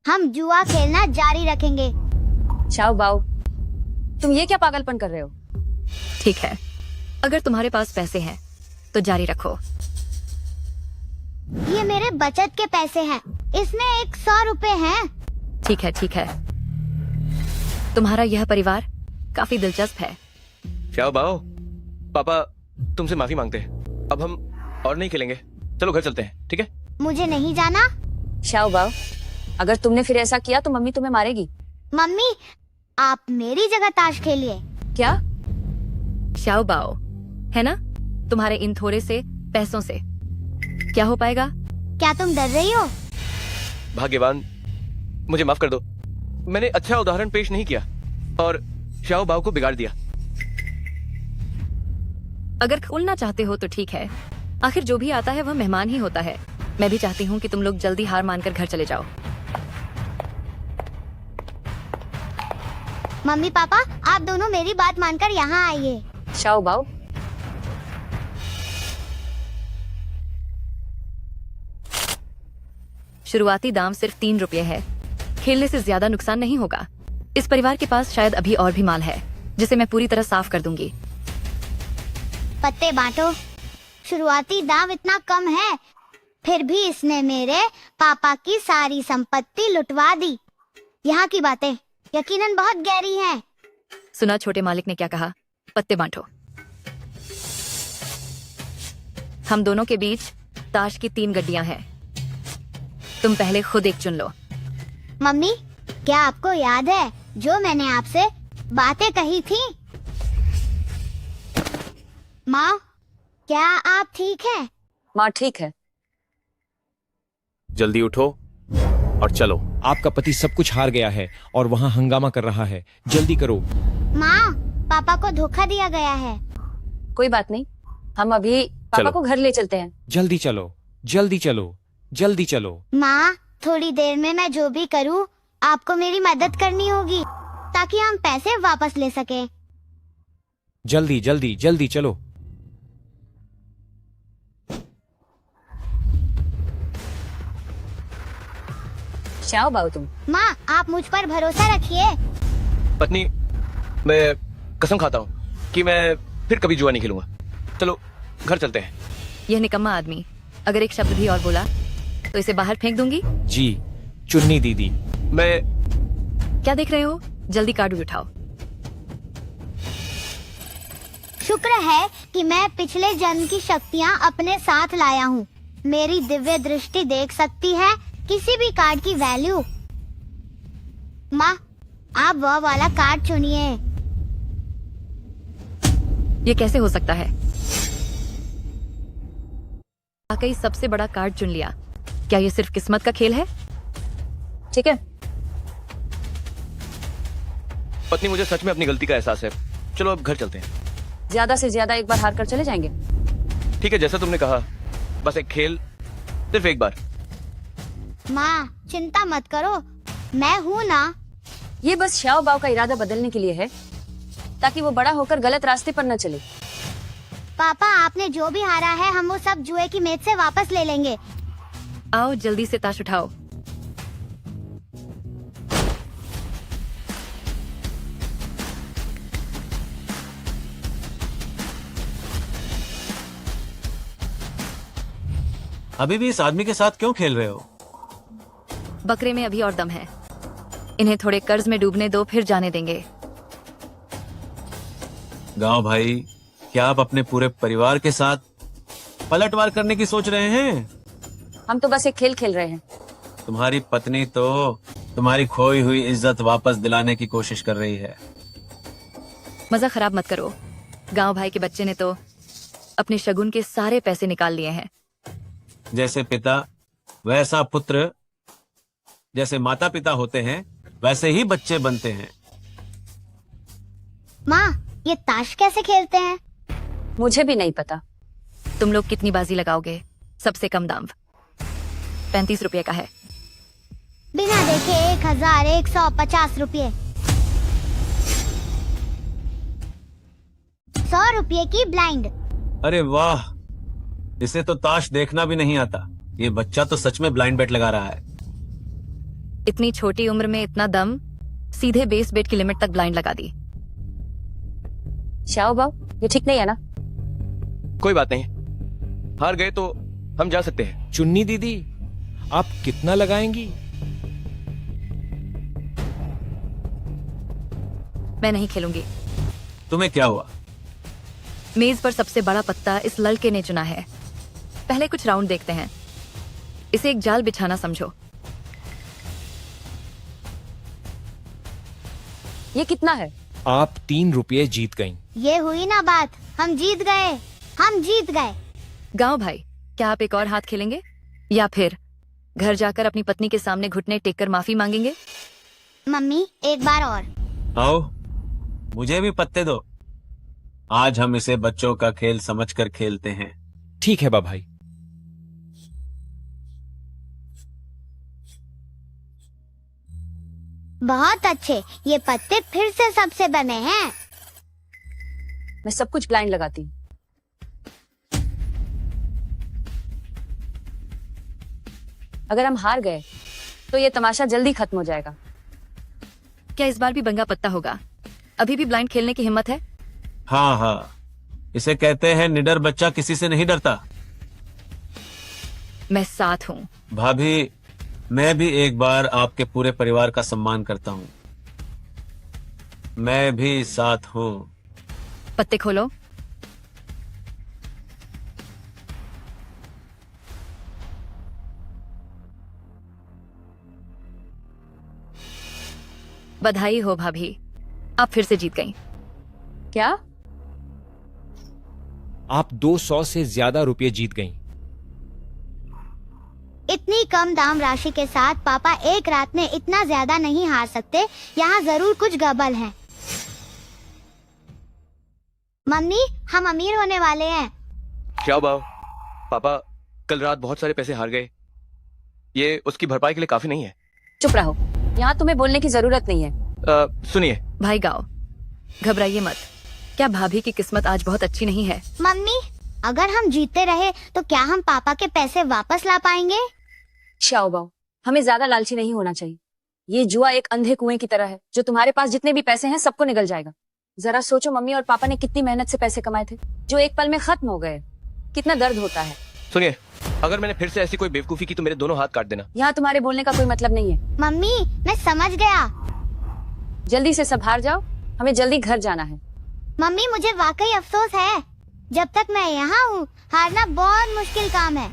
हम जुआ खेलना जारी रखेंगे। शाओ बाओ, तुम ये क्या पागलपन कर रहे हो? ठीक है, अगर तुम्हारे पास पैसे हैं तो जारी रखो। ये मेरे बचत के पैसे हैं, इसमें 100 रुपए हैं। ठीक है, तुम्हारा यह परिवार काफी दिलचस्प है। शाओ बाओ, पापा तुमसे माफी मांगते हैं। अब हम और नहीं खेलेंगे, चलो घर चलते हैं, ठीक है? मुझे नहीं जाना। शाओ बाओ, अगर तुमने फिर ऐसा किया तो मम्मी तुम्हें मारेगी। मम्मी, आप मेरी जगह ताश खेलिए। क्या? शाओ बाओ, है ना, तुम्हारे इन थोड़े से पैसों से क्या हो पाएगा? क्या तुम डर रही हो? भाग्यवान, मुझे माफ कर दो। मैंने अच्छा उदाहरण पेश नहीं किया और शाओ बाओ को बिगाड़ दिया। अगर खोलना चाहते हो तो ठीक है, आखिर जो भी आता है वह मेहमान ही होता है। मैं भी चाहती हूँ कि तुम लोग जल्दी हार मानकर घर चले जाओ। मम्मी पापा, आप दोनों मेरी बात मानकर यहाँ आइए। शाओ बाओ, शुरुआती दाम सिर्फ 3 रुपये है। खेलने से ज्यादा नुकसान नहीं होगा। इस परिवार के पास शायद अभी और भी माल है जिसे मैं पूरी तरह साफ कर दूंगी। पत्ते बांटो। शुरुआती दाम इतना कम है, फिर भी इसने मेरे पापा की सारी संपत्ति लुटवा दी। यहाँ की बातें यकीनन बहुत गहरी हैं। सुना छोटे मालिक ने क्या कहा? पत्ते बांटो। हम दोनों के बीच ताश की 3 गड्डियां हैं। तुम पहले खुद एक चुन लो। मम्मी, क्या आपको याद है जो मैंने आपसे बातें कही थी? माँ, क्या आप ठीक हैं? माँ ठीक है। जल्दी उठो और चलो। आपका पति सब कुछ हार गया है और वहाँ हंगामा कर रहा है। जल्दी करो। माँ, पापा को धोखा दिया गया है। कोई बात नहीं, हम अभी पापा चलो। को घर ले चलते हैं। जल्दी चलो, जल्दी चलो, जल्दी चलो। माँ, थोड़ी देर में मैं जो भी करूँ आपको मेरी मदद करनी होगी ताकि हम पैसे वापस ले सकें। जल्दी जल्दी जल्दी चलो। शाओ बाओ, तुम माँ, आप मुझ पर भरोसा रखिए। पत्नी, मैं कसम खाता हूँ कि मैं फिर कभी जुआ नहीं खेलूंगा। चलो घर चलते हैं। यह निकम्मा आदमी अगर एक शब्द भी और बोला तो इसे बाहर फेंक दूंगी। जी, चुन्नी दीदी। मैं क्या देख रहे हो? जल्दी कार्ड उठाओ। शुक्र है कि मैं पिछले जन्म की शक्तियाँ अपने साथ लाया हूँ। मेरी दिव्य दृष्टि देख सकती है किसी भी कार्ड की वैल्यू। माँ, आप वह वाला कार्ड चुनिए। ये कैसे हो सकता है? वाकई सबसे बड़ा कार्ड चुन लिया। क्या ये सिर्फ किस्मत का खेल है? ठीक है। पत्नी, मुझे सच में अपनी गलती का एहसास है। चलो अब घर चलते हैं। ज्यादा से ज्यादा एक बार हार कर चले जाएंगे। ठीक है, जैसा तुमने कहा। बस एक खेल, सिर्फ एक बार। माँ, चिंता मत करो, मैं हूँ ना। ये बस शाओ बाओ का इरादा बदलने के लिए है ताकि वो बड़ा होकर गलत रास्ते पर न चले। पापा, आपने जो भी हारा है हम वो सब जुए की मेज से वापस ले लेंगे। आओ जल्दी से ताश उठाओ। अभी भी इस आदमी के साथ क्यों खेल रहे हो? बकरे में अभी और दम है। इन्हें थोड़े कर्ज में डूबने दो, फिर जाने देंगे। गांव भाई, क्या आप अपने पूरे परिवार के साथ पलटवार करने की सोच रहे हैं? हम तो बस एक खेल खेल रहे हैं। तुम्हारी पत्नी तो तुम्हारी खोई हुई इज्जत वापस दिलाने की कोशिश कर रही है। मजा खराब मत करो। गांव भाई के बच्चे ने तो अपने शगुन के सारे पैसे निकाल लिए हैं। जैसे पिता वैसा पुत्र, जैसे माता पिता होते हैं वैसे ही बच्चे बनते हैं। माँ, ये ताश कैसे खेलते हैं? मुझे भी नहीं पता। तुम लोग कितनी बाजी लगाओगे? सबसे कम दाम 35 रुपये का है। बिना देखे 1150 रुपये। 100 रुपये की ब्लाइंड। अरे वाह, इसे तो ताश देखना भी नहीं आता। ये बच्चा तो सच में ब्लाइंड बेट लगा रहा है। इतनी छोटी उम्र में इतना दम, सीधे बेस बेट की लिमिट तक ब्लाइंड लगा दी। श्याओ बाओ, ये ठीक नहीं है ना? कोई बात नहीं, हार गए तो हम जा सकते हैं। चुन्नी दीदी, आप कितना लगाएंगी? मैं नहीं खेलूंगी। तुम्हें क्या हुआ? मेज पर सबसे बड़ा पत्ता इस लड़के ने चुना है। पहले कुछ राउंड देखते हैं। इसे एक जाल बिछाना समझो। ये कितना है? आप 3 रुपये जीत गईं। ये हुई ना बात, हम जीत गए, हम जीत गए। गांव भाई, क्या आप एक और हाथ खेलेंगे या फिर घर जाकर अपनी पत्नी के सामने घुटने टेक कर माफी मांगेंगे? मम्मी एक बार और। आओ, मुझे भी पत्ते दो। आज हम इसे बच्चों का खेल समझकर खेलते हैं। ठीक है बा भाई। बहुत अच्छे, ये पत्ते फिर से सबसे बने हैं। मैं सब कुछ ब्लाइंड लगाती हूँ। अगर हम हार गए तो ये तमाशा जल्दी खत्म हो जाएगा। क्या इस बार भी बंगा पत्ता होगा? अभी भी ब्लाइंड खेलने की हिम्मत है? हाँ हाँ, इसे कहते हैं निडर बच्चा किसी से नहीं डरता। मैं साथ हूँ। भाभी, मैं भी एक बार आपके पूरे परिवार का सम्मान करता हूँ। मैं भी साथ हूँ। पत्ते खोलो। बधाई हो भाभी, आप फिर से जीत गईं। क्या? आप 200 से ज्यादा रुपये जीत गईं। इतनी कम दाम राशि के साथ पापा एक रात में इतना ज्यादा नहीं हार सकते। यहाँ जरूर कुछ गड़बड़ है। मम्मी, हम अमीर होने वाले हैं। श्याओ बाओ, पापा कल रात बहुत सारे पैसे हार गए। ये उसकी भरपाई के लिए काफी नहीं है। चुप रहो, यहाँ तुम्हें बोलने की जरूरत नहीं है। सुनिए, भाई गाओ, घबराइए मत। क्या भाभी की किस्मत आज बहुत अच्छी नहीं है? मम्मी, अगर हम जीतते रहे तो क्या हम पापा के पैसे वापस ला पाएंगे? श्याओ बाओ, हमें ज्यादा लालची नहीं होना चाहिए। ये जुआ एक अंधे कुएं की तरह है, जो तुम्हारे पास जितने भी पैसे हैं सबको निगल जाएगा। जरा सोचो, मम्मी और पापा ने कितनी मेहनत से पैसे कमाए थे, जो एक पल में खत्म हो गए। कितना दर्द होता है। सुनिए, अगर मैंने फिर से ऐसी कोई बेवकूफी की तो मेरे दोनों हाथ काट देना। यहाँ तुम्हारे बोलने का कोई मतलब नहीं है। मम्मी, मैं समझ गया। जल्दी से सब हार जाओ, हमें जल्दी घर जाना है। मम्मी, मुझे वाकई अफसोस है। जब तक मैं यहाँ हूँ, हारना बहुत मुश्किल काम है।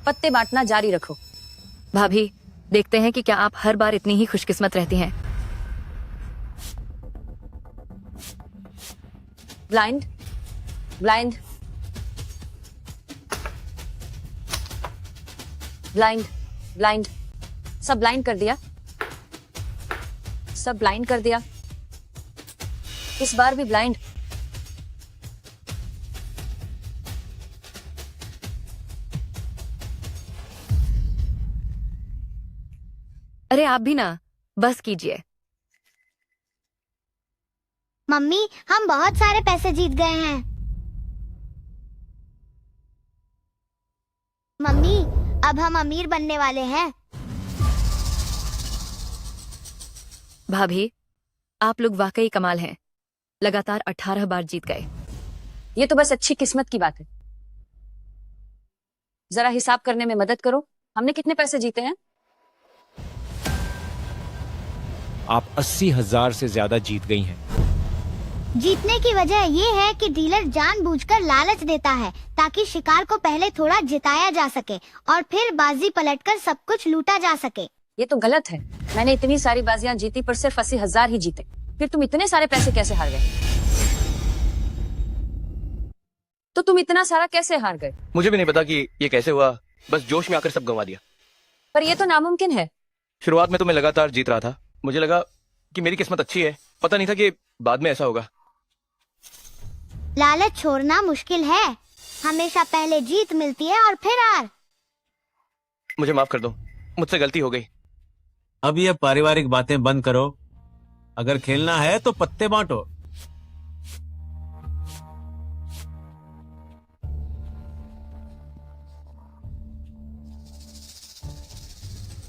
पत्ते बांटना जारी रखो। भाभी, देखते हैं कि क्या आप हर बार इतनी ही खुशकिस्मत रहती हैं। Blind, blind, blind, blind. सब ब्लाइंड कर दिया, सब ब्लाइंड कर दिया। इस बार भी ब्लाइंड। अरे आप भी ना, बस कीजिए। मम्मी, हम बहुत सारे पैसे जीत गए हैं। मम्मी, अब हम अमीर बनने वाले हैं। भाभी, आप लोग वाकई कमाल हैं। लगातार 18 बार जीत गए। ये तो बस अच्छी किस्मत की बात है। जरा हिसाब करने में मदद करो, हमने कितने पैसे जीते हैं? आप 80,000 से ज्यादा जीत गई हैं। जीतने की वजह ये है कि डीलर जानबूझकर लालच देता है ताकि शिकार को पहले थोड़ा जिताया जा सके और फिर बाजी पलटकर सब कुछ लूटा जा सके। ये तो गलत है। मैंने इतनी सारी बाजियां जीती पर सिर्फ 80,000 ही जीते। फिर तुम इतने सारे पैसे कैसे हार गए? तो तुम इतना सारा कैसे हार गए? मुझे भी नहीं पता कि ये कैसे हुआ, बस जोश में आकर सब गंवा दिया। पर ये तो नामुमकिन है। शुरुआत में तो मैं लगातार जीत रहा था। मुझे लगा कि मेरी किस्मत अच्छी है, पता नहीं था कि बाद में ऐसा होगा। लालच छोड़ना मुश्किल है। हमेशा पहले जीत मिलती है और फिर हार। मुझे माफ कर दो, मुझसे गलती हो गई। अब ये पारिवारिक बातें बंद करो। अगर खेलना है तो पत्ते बांटो।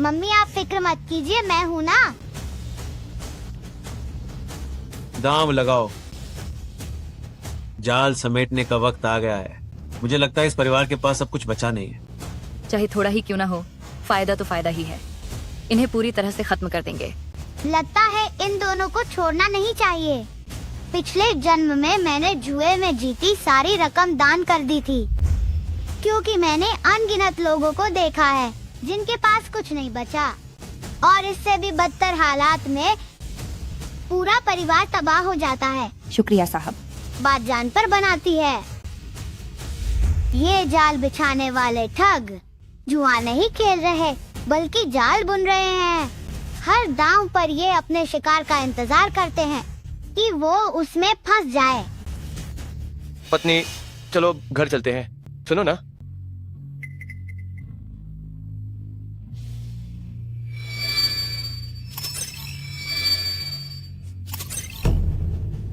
मम्मी आप फिक्र मत कीजिए, मैं हूँ ना। दाम लगाओ। जाल समेटने का वक्त आ गया है। मुझे लगता है इस परिवार के पास अब कुछ बचा नहीं है। चाहे थोड़ा ही क्यों ना हो, फायदा तो फायदा ही है। इन्हें पूरी तरह से खत्म कर देंगे। लगता है इन दोनों को छोड़ना नहीं चाहिए। पिछले जन्म में मैंने जुए में जीती सारी रकम दान कर दी थी, क्योंकि मैंने अनगिनत लोगों को देखा है जिनके पास कुछ नहीं बचा, और इससे भी बदतर हालात में पूरा परिवार तबाह हो जाता है। शुक्रिया साहब। बात जान पर बनाती है। ये जाल बिछाने वाले ठग जुआ नहीं खेल रहे, बल्कि जाल बुन रहे हैं। हर दांव पर ये अपने शिकार का इंतजार करते हैं कि वो उसमें फंस जाए। पत्नी, चलो घर चलते हैं। सुनो ना,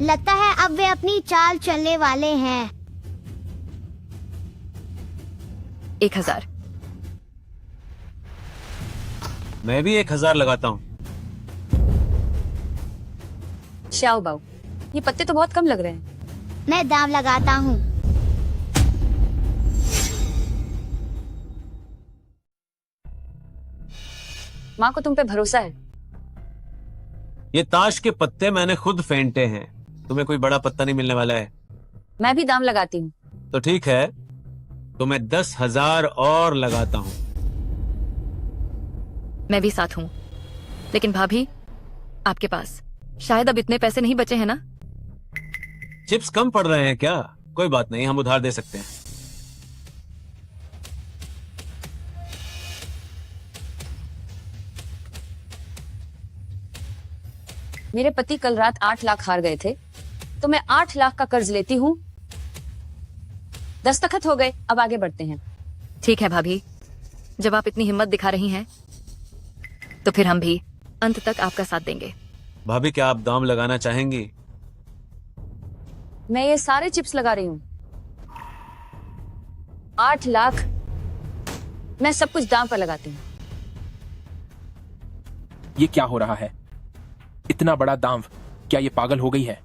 लगता है अब वे अपनी चाल चलने वाले हैं। 1000। मैं भी 1000 लगाता हूँ। श्याओ बाऊ, ये पत्ते तो बहुत कम लग रहे हैं। मैं दाम लगाता हूँ। माँ को तुम पे भरोसा है। ये ताश के पत्ते मैंने खुद फेंटे हैं। तुम्हें कोई बड़ा पत्ता नहीं मिलने वाला है। मैं भी दाम लगाती हूँ। तो ठीक है, तो मैं 10,000 और लगाता हूँ। मैं भी साथ हूँ। लेकिन भाभी, आपके पास शायद अब इतने पैसे नहीं बचे हैं ना? चिप्स कम पड़ रहे हैं क्या? कोई बात नहीं, हम उधार दे सकते हैं। मेरे पति कल रात 8 लाख हार गए थे, तो मैं 8 लाख का कर्ज लेती हूँ। दस्तखत हो गए, अब आगे बढ़ते हैं। ठीक है भाभी, जब आप इतनी हिम्मत दिखा रही हैं, तो फिर हम भी अंत तक आपका साथ देंगे। भाभी, क्या आप दाम लगाना चाहेंगी? मैं ये सारे चिप्स लगा रही हूँ। 8 लाख मैं सब कुछ दाम पर लगाती हूँ। ये क्या हो रहा है? इतना बड़ा दांव, क्या ये पागल हो गई है?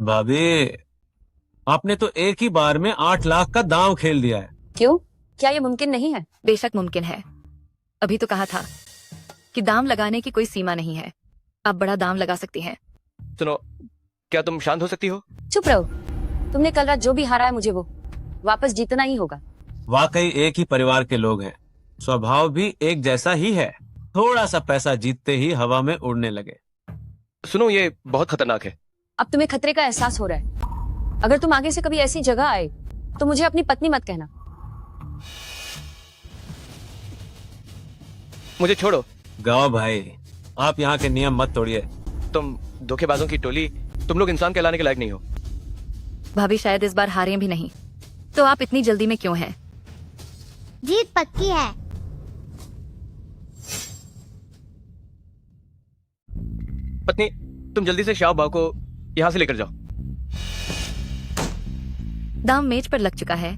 भाभी, आपने तो एक ही बार में 8 लाख का दांव खेल दिया है। क्यों? क्या ये मुमकिन नहीं है? बेशक मुमकिन है। अभी तो कहा था कि दाम लगाने की कोई सीमा नहीं है। आप बड़ा दाम लगा सकती हैं। सुनो, क्या तुम शांत हो सकती हो? चुप रहो। तुमने कल रात जो भी हारा है, मुझे वो वापस जीतना ही होगा। वाकई एक ही परिवार के लोग हैं, स्वभाव भी एक जैसा ही है। थोड़ा सा पैसा जीतते ही हवा में उड़ने लगे। सुनो, ये बहुत खतरनाक है। अब तुम्हें खतरे का एहसास हो रहा है। अगर तुम आगे से कभी ऐसी जगह आए, तो मुझे अपनी पत्नी मत कहना। मुझे छोड़ो। गाओ भाई, आप यहाँ के नियम मत तोड़िए। तुम धोखेबाजों की टोली, तुम लोग इंसान कहलाने के लायक नहीं हो। भाभी शायद इस बार हारें भी नहीं, तो आप इतनी जल्दी में क्यों हैं? जीत पक्की है। पत्नी, तुम जल्दी से शाह बाव को यहाँ से लेकर जाओ। दाम मेज पर लग चुका है।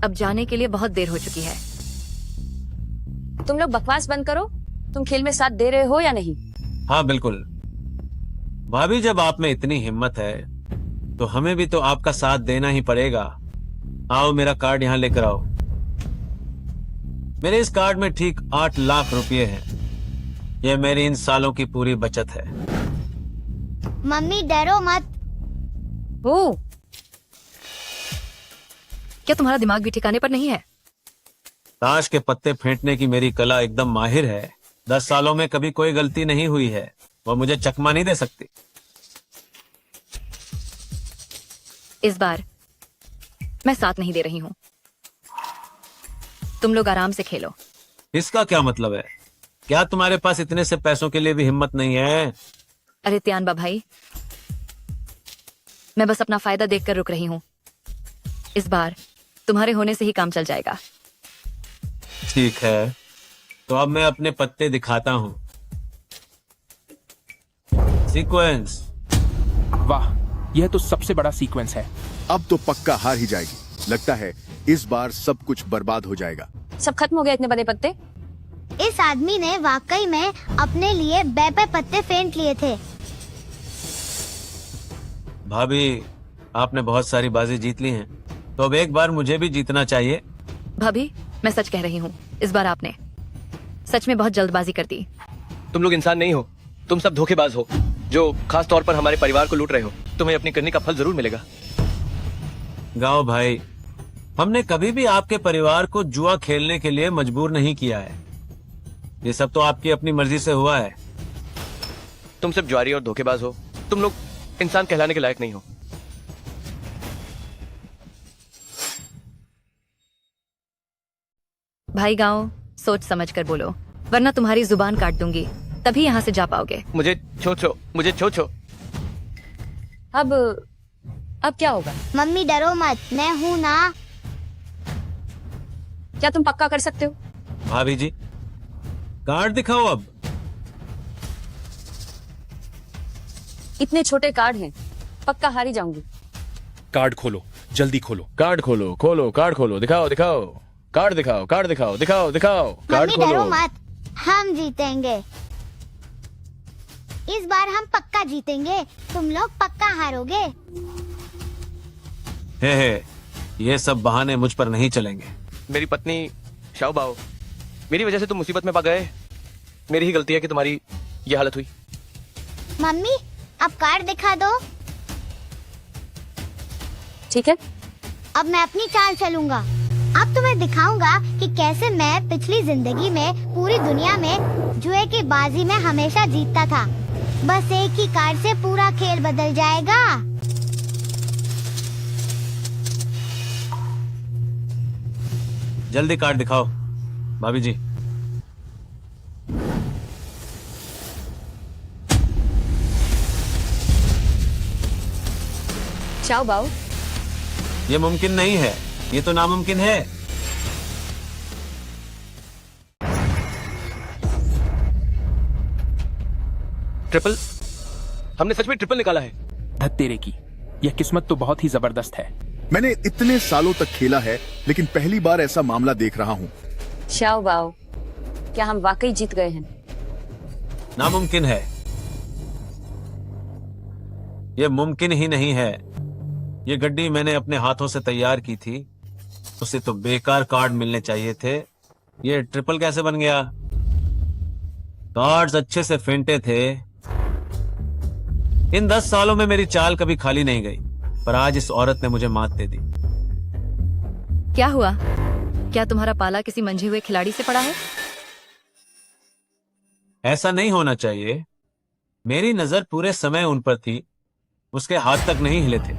अब जाने के लिए बहुत देर हो चुकी है। तुम लोग बकवास बंद करो। तुम खेल में साथ दे रहे हो या नहीं? हाँ बिल्कुल। भाभी, जब आप में इतनी हिम्मत है, तो हमें भी तो आपका साथ देना ही पड़ेगा। आओ, मेरा कार्ड यहाँ लेकर आओ। मेरे इस कार्ड में ठीक 8 लाख रुपए हैं। यह मेरी इन सालों की पूरी बचत है। मम्मी डरो मत। ओ, क्या तुम्हारा दिमाग भी ठिकाने पर नहीं है? ताश के पत्ते फेंटने की मेरी कला एकदम माहिर है। 10 सालों में कभी कोई गलती नहीं हुई है। वो मुझे चकमा नहीं दे सकती। इस बार मैं साथ नहीं दे रही हूँ। तुम लोग आराम से खेलो। इसका क्या मतलब है? क्या तुम्हारे पास इतने से पैसों के लिए भी हिम्मत नहीं है? अरे त्यानबा भाई, मैं बस अपना फायदा देखकर रुक रही हूँ। इस बार तुम्हारे होने से ही काम चल जाएगा। ठीक है, तो अब मैं अपने पत्ते दिखाता हूँ। सीक्वेंस। वाह, यह तो सबसे बड़ा सीक्वेंस है। अब तो पक्का हार ही जाएगी। लगता है इस बार सब कुछ बर्बाद हो जाएगा। सब खत्म हो गया इतने बड़े पत्ते? इस आदमी ने वाकई में अपने लिए बेपे पत्ते फेंट लिए थे। भाभी, आपने बहुत सारी बाजी जीत ली हैं, तो अब एक बार मुझे भी जीतना चाहिए। भाभी, मैं सच कह रही हूँ, इस बार आपने सच में बहुत जल्दबाजी कर दी। तुम लोग इंसान नहीं हो, तुम सब धोखेबाज हो, जो खास तौर पर हमारे परिवार को लूट रहे हो। तुम्हें अपनी करनी का फल जरूर मिलेगा। गाँव भाई, हमने कभी भी आपके परिवार को जुआ खेलने के लिए मजबूर नहीं किया है। ये सब तो आपकी अपनी मर्जी से हुआ है। तुम सिर्फ जुआरी और धोखेबाज हो। तुम लोग इंसान कहलाने के लायक नहीं हो। भाई गाँव, सोच समझ कर बोलो, वरना तुम्हारी जुबान काट दूंगी, तभी यहाँ से जा पाओगे। मुझे छो। अब क्या होगा? मम्मी डरो मत, मैं हूँ ना। क्या तुम पक्का कर सकते हो? भाभी जी, कार्ड दिखाओ अब। इतने छोटे कार्ड हैं, पक्का हार ही जाऊंगी। कार्ड खोलो, जल्दी खोलो। कार्ड खोलो, कार्ड खोलो, दिखाओ। कार्ड दिखाओ। कार्ड मम्मी डरो खोलो। मत, हम जीतेंगे। इस बार हम पक्का जीतेंगे, तुम लोग पक्का हारोगे। हे, ये सब बहाने मुझ पर नहीं चलेंगे। मेरी पत्नी शाओबाओ, मेरी वजह से तुम मुसीबत में पड़ गए। मेरी ही गलती है कि तुम्हारी ये हालत हुई। मम्मी अब कार्ड दिखा दो। ठीक है, अब मैं अपनी चाल चलूंगा। अब तुम्हें दिखाऊंगा कि कैसे मैं पिछली जिंदगी में पूरी दुनिया में जुए की बाजी में हमेशा जीतता था। बस एक ही कार्ड से पूरा खेल बदल जाएगा। जल्दी कार्ड दिखाओ भाभी जी। चाओ बाओ, ये मुमकिन नहीं है, ये तो नामुमकिन है। ट्रिपल, हमने सच में ट्रिपल निकाला है। धत्तेरे की, यह किस्मत तो बहुत ही जबरदस्त है। मैंने इतने सालों तक खेला है, लेकिन पहली बार ऐसा मामला देख रहा हूँ। चाओ बाओ, क्या हम वाकई जीत गए हैं? नामुमकिन है, ये मुमकिन ही नहीं है। ये गड्डी मैंने अपने हाथों से तैयार की थी, उसे तो बेकार कार्ड मिलने चाहिए थे। ये ट्रिपल कैसे बन गया? कार्ड्स अच्छे से फेंटे थे। इन 10 सालों में मेरी चाल कभी खाली नहीं गई, पर आज इस औरत ने मुझे मात दे दी। क्या हुआ? क्या तुम्हारा पाला किसी मंझे हुए खिलाड़ी से पड़ा है? ऐसा नहीं होना चाहिए। मेरी नजर पूरे समय उन पर थी, उसके हाथ तक नहीं हिले थे।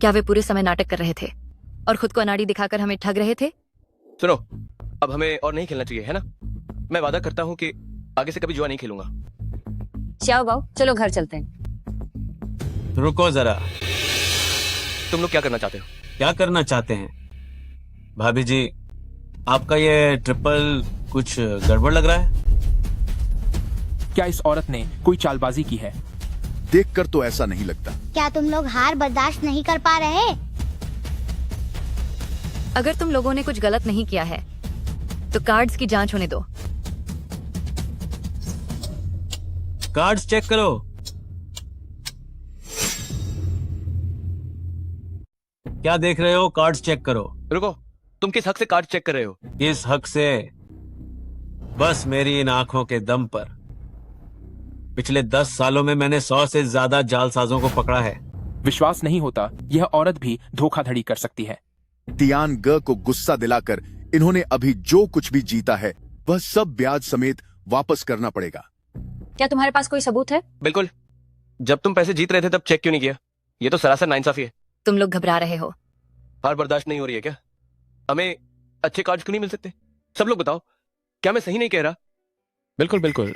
क्या वे पूरे समय नाटक कर रहे थे और खुद को अनाड़ी दिखाकर हमें ठग रहे थे? सुनो, अब हमें और नहीं खेलना चाहिए, है ना? मैं वादा करता हूँ कि आगे से कभी जुआ नहीं खेलूंगा। चाओ बाओ, चलो घर चलते हैं। रुको जरा, तुम लोग क्या करना चाहते हो? क्या करना चाहते हैं? भाभी जी, आपका ये ट्रिपल कुछ गड़बड़ लग रहा है। क्या इस औरत ने कोई चालबाजी की है? देखकर तो ऐसा नहीं लगता। क्या तुम लोग हार बर्दाश्त नहीं कर पा रहे? अगर तुम लोगों ने कुछ गलत नहीं किया है तो कार्ड्स की जांच होने दो। कार्ड्स चेक करो। क्या देख रहे हो? कार्ड्स चेक करो। रुको, तुम किस हक से कार्ड चेक कर रहे हो? किस हक से? बस मेरी इन आंखों के दम पर पिछले 10 सालों में मैंने 100 से ज्यादा जालसाजों को पकड़ा है। विश्वास नहीं होता, यह औरत भी धोखाधड़ी कर सकती है। तियान ग को गुस्सा दिलाकर इन्होंने अभी जो कुछ भी जीता है वह सब ब्याज समेत वापस करना पड़ेगा। क्या तुम्हारे पास कोई सबूत है? बिल्कुल। जब तुम पैसे जीत रहे थे तब चेक क्यों नहीं किया? ये तो सरासर नाइंसाफी है। तुम लोग घबरा रहे हो। हार बर्दाश्त नहीं हो रही है क्या? हमें अच्छे कार्ड्स क्यों नहीं मिल सकते? सब लोग बताओ, क्या मैं सही नहीं कह रहा? बिल्कुल बिल्कुल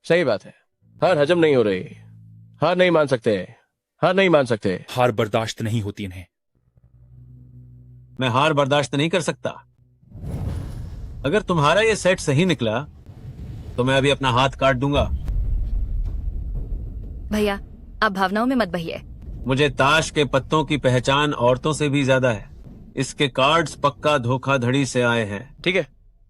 सही बात है। हार हजम नहीं हो रही, हार नहीं मान सकते, हार नहीं मान सकते। हार बर्दाश्त नहीं होती इन्हें। मैं हार बर्दाश्त नहीं कर सकता। अगर तुम्हारा ये सेट सही निकला तो मैं अभी अपना हाथ काट दूंगा। भैया, आप भावनाओं में मत बहिए। मुझे ताश के पत्तों की पहचान औरतों से भी ज्यादा है। इसके कार्ड्स पक्का धोखाधड़ी से आए हैं। ठीक है,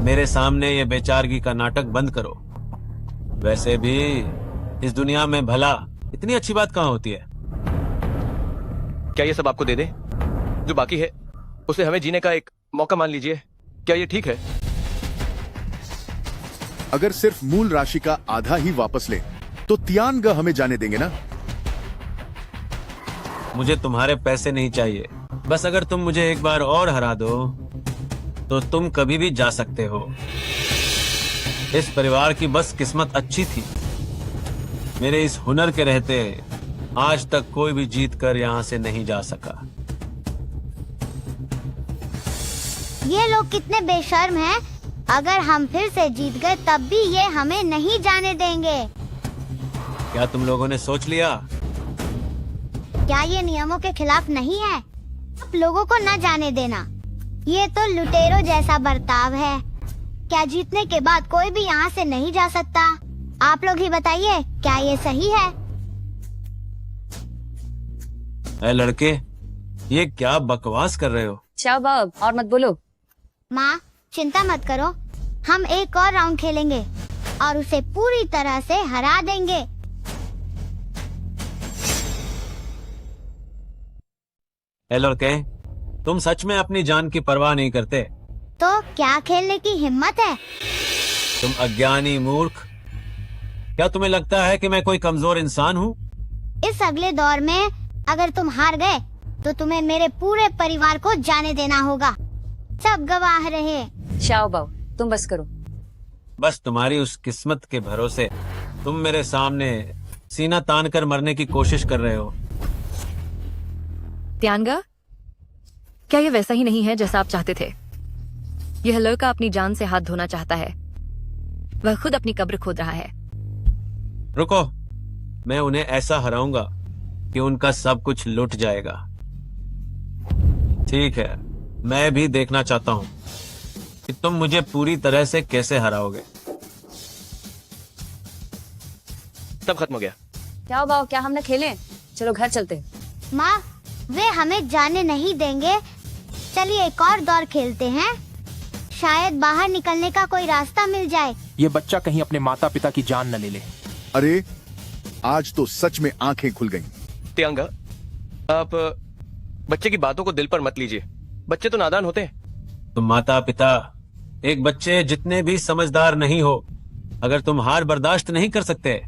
मेरे सामने ये बेचारगी का नाटक बंद करो। वैसे भी इस दुनिया में भला इतनी अच्छी बात कहाँ होती है। क्या ये सब आपको दे दे? जो बाकी है उसे हमें जीने का एक मौका मान लीजिए। क्या ये ठीक है? अगर सिर्फ मूल राशि का आधा ही वापस ले तो तियांग हमें जाने देंगे ना? मुझे तुम्हारे पैसे नहीं चाहिए, बस अगर तुम मुझे एक बार और हरा दो तो तुम कभी भी जा सकते हो। इस परिवार की बस किस्मत अच्छी थी, मेरे इस हुनर के रहते आज तक कोई भी जीत कर यहां से नहीं जा सका। ये लोग कितने बेशर्म हैं। अगर हम फिर से जीत गए तब भी ये हमें नहीं जाने देंगे। क्या तुम लोगों ने सोच लिया? क्या ये नियमों के खिलाफ नहीं है? आप लोगों को न जाने देना, ये तो लुटेरों जैसा बर्ताव है। क्या जीतने के बाद कोई भी यहाँ से नहीं जा सकता? आप लोग ही बताइए, क्या ये सही है? ऐ लड़के, ये क्या बकवास कर रहे हो? चाओ बाब, और मत बोलो। माँ चिंता मत करो, हम एक और राउंड खेलेंगे और उसे पूरी तरह से हरा देंगे। ऐ लड़के, तुम सच में अपनी जान की परवाह नहीं करते? तो क्या खेलने की हिम्मत है? तुम अज्ञानी मूर्ख, क्या तुम्हें लगता है कि मैं कोई कमजोर इंसान हूँ? इस अगले दौर में अगर तुम हार गए तो तुम्हें मेरे पूरे परिवार को जाने देना होगा। सब गवाह रहे। चाओ बाब, तुम बस करो। बस तुम्हारी उस किस्मत के भरोसे तुम मेरे सामने सीना तान कर मरने की कोशिश कर रहे हो। त्यांगा, क्या ये वैसा ही नहीं है जैसा आप चाहते थे? यह लड़का अपनी जान से हाथ धोना चाहता है, वह खुद अपनी कब्र खोद रहा है। रुको, मैं उन्हें ऐसा हराऊंगा कि उनका सब कुछ लुट जाएगा। ठीक है, मैं भी देखना चाहता हूं कि तुम मुझे पूरी तरह से कैसे हराओगे। सब खत्म हो गया। चाओ बाब, क्या हम न खेलें? चलो घर चलते हैं। माँ वे हमें जाने नहीं देंगे। चलिए एक और दौर खेलते हैं, शायद बाहर निकलने का कोई रास्ता मिल जाए। ये बच्चा कहीं अपने माता पिता की जान न ले ले। अरे आज तो सच में आंखें खुल गईं। तियांगा, आप बच्चे की बातों को दिल पर मत लीजिए। बच्चे तो नादान होते हैं। तुम माता पिता एक बच्चे जितने भी समझदार नहीं हो, अगर तुम हार बर्दाश्त नहीं कर सकते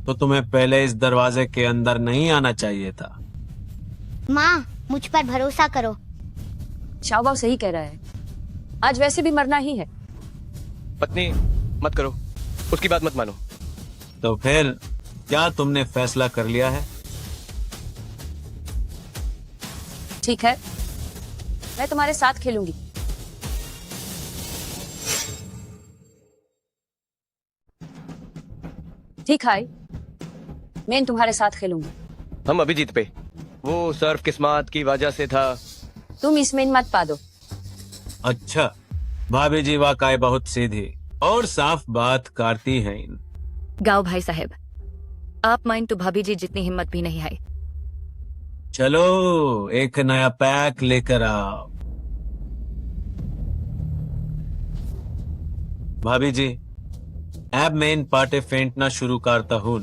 तो तुम्हें पहले इस दरवाजे के अंदर नहीं आना चाहिए था। माँ मुझ पर भरोसा करो। चाओ बाब सही कह रहा है, आज वैसे भी मरना ही है। पत्नी मत करो, उसकी बात मत मानो। तो फिर क्या तुमने फैसला कर लिया है? ठीक है, मैं तुम्हारे साथ खेलूंगी। ठीक है, मैं तुम्हारे साथ खेलूंगी। हम अभी जीत पे, वो सर्फ किस्मत की वजह से था। तुम इसमें मत पा दो। अच्छा, भाभी जी वाकई बहुत सीधी और साफ बात करती हैं। गाओ भाई साहब, आप माइन तो भाभी जी जितनी हिम्मत भी नहीं है। चलो एक नया पैक लेकर आओ। भाभी जी, अब मैं इन पार्टे फेंटना शुरू करता हूँ।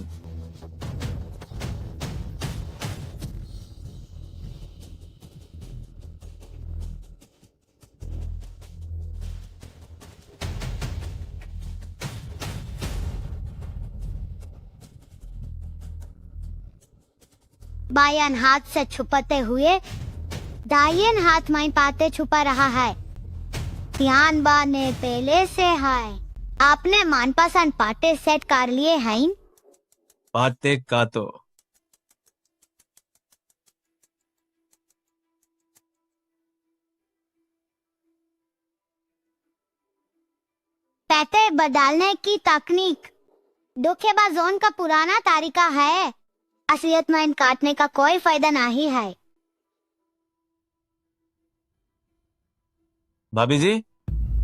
बायन हाथ से छुपाते हुए दायन हाथ में पाते छुपा रहा है। ध्यान बाने पहले से है। आपने मनपसंद पाटे सेट कर लिए हैं? पाते का तो पैटे बदलने की तकनीक धोखेबाजों का पुराना तरीका है। असलियत में इन काटने का कोई फायदा नहीं है। भाभी जी,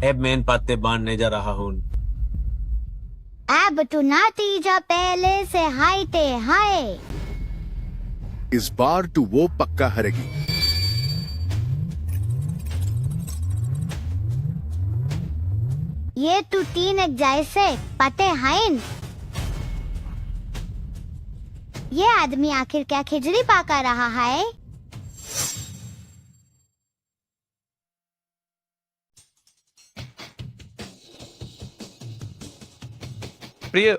अब मैं इन पाते बांधने जा रहा हूँ। अब तो नतीजा पहले से हाईते है। इस बार तो वो पक्का हारेगी। ये तू तीन एक जैसे पते हैं। ये आदमी आखिर क्या खिचड़ी पका रहा है? प्रिय,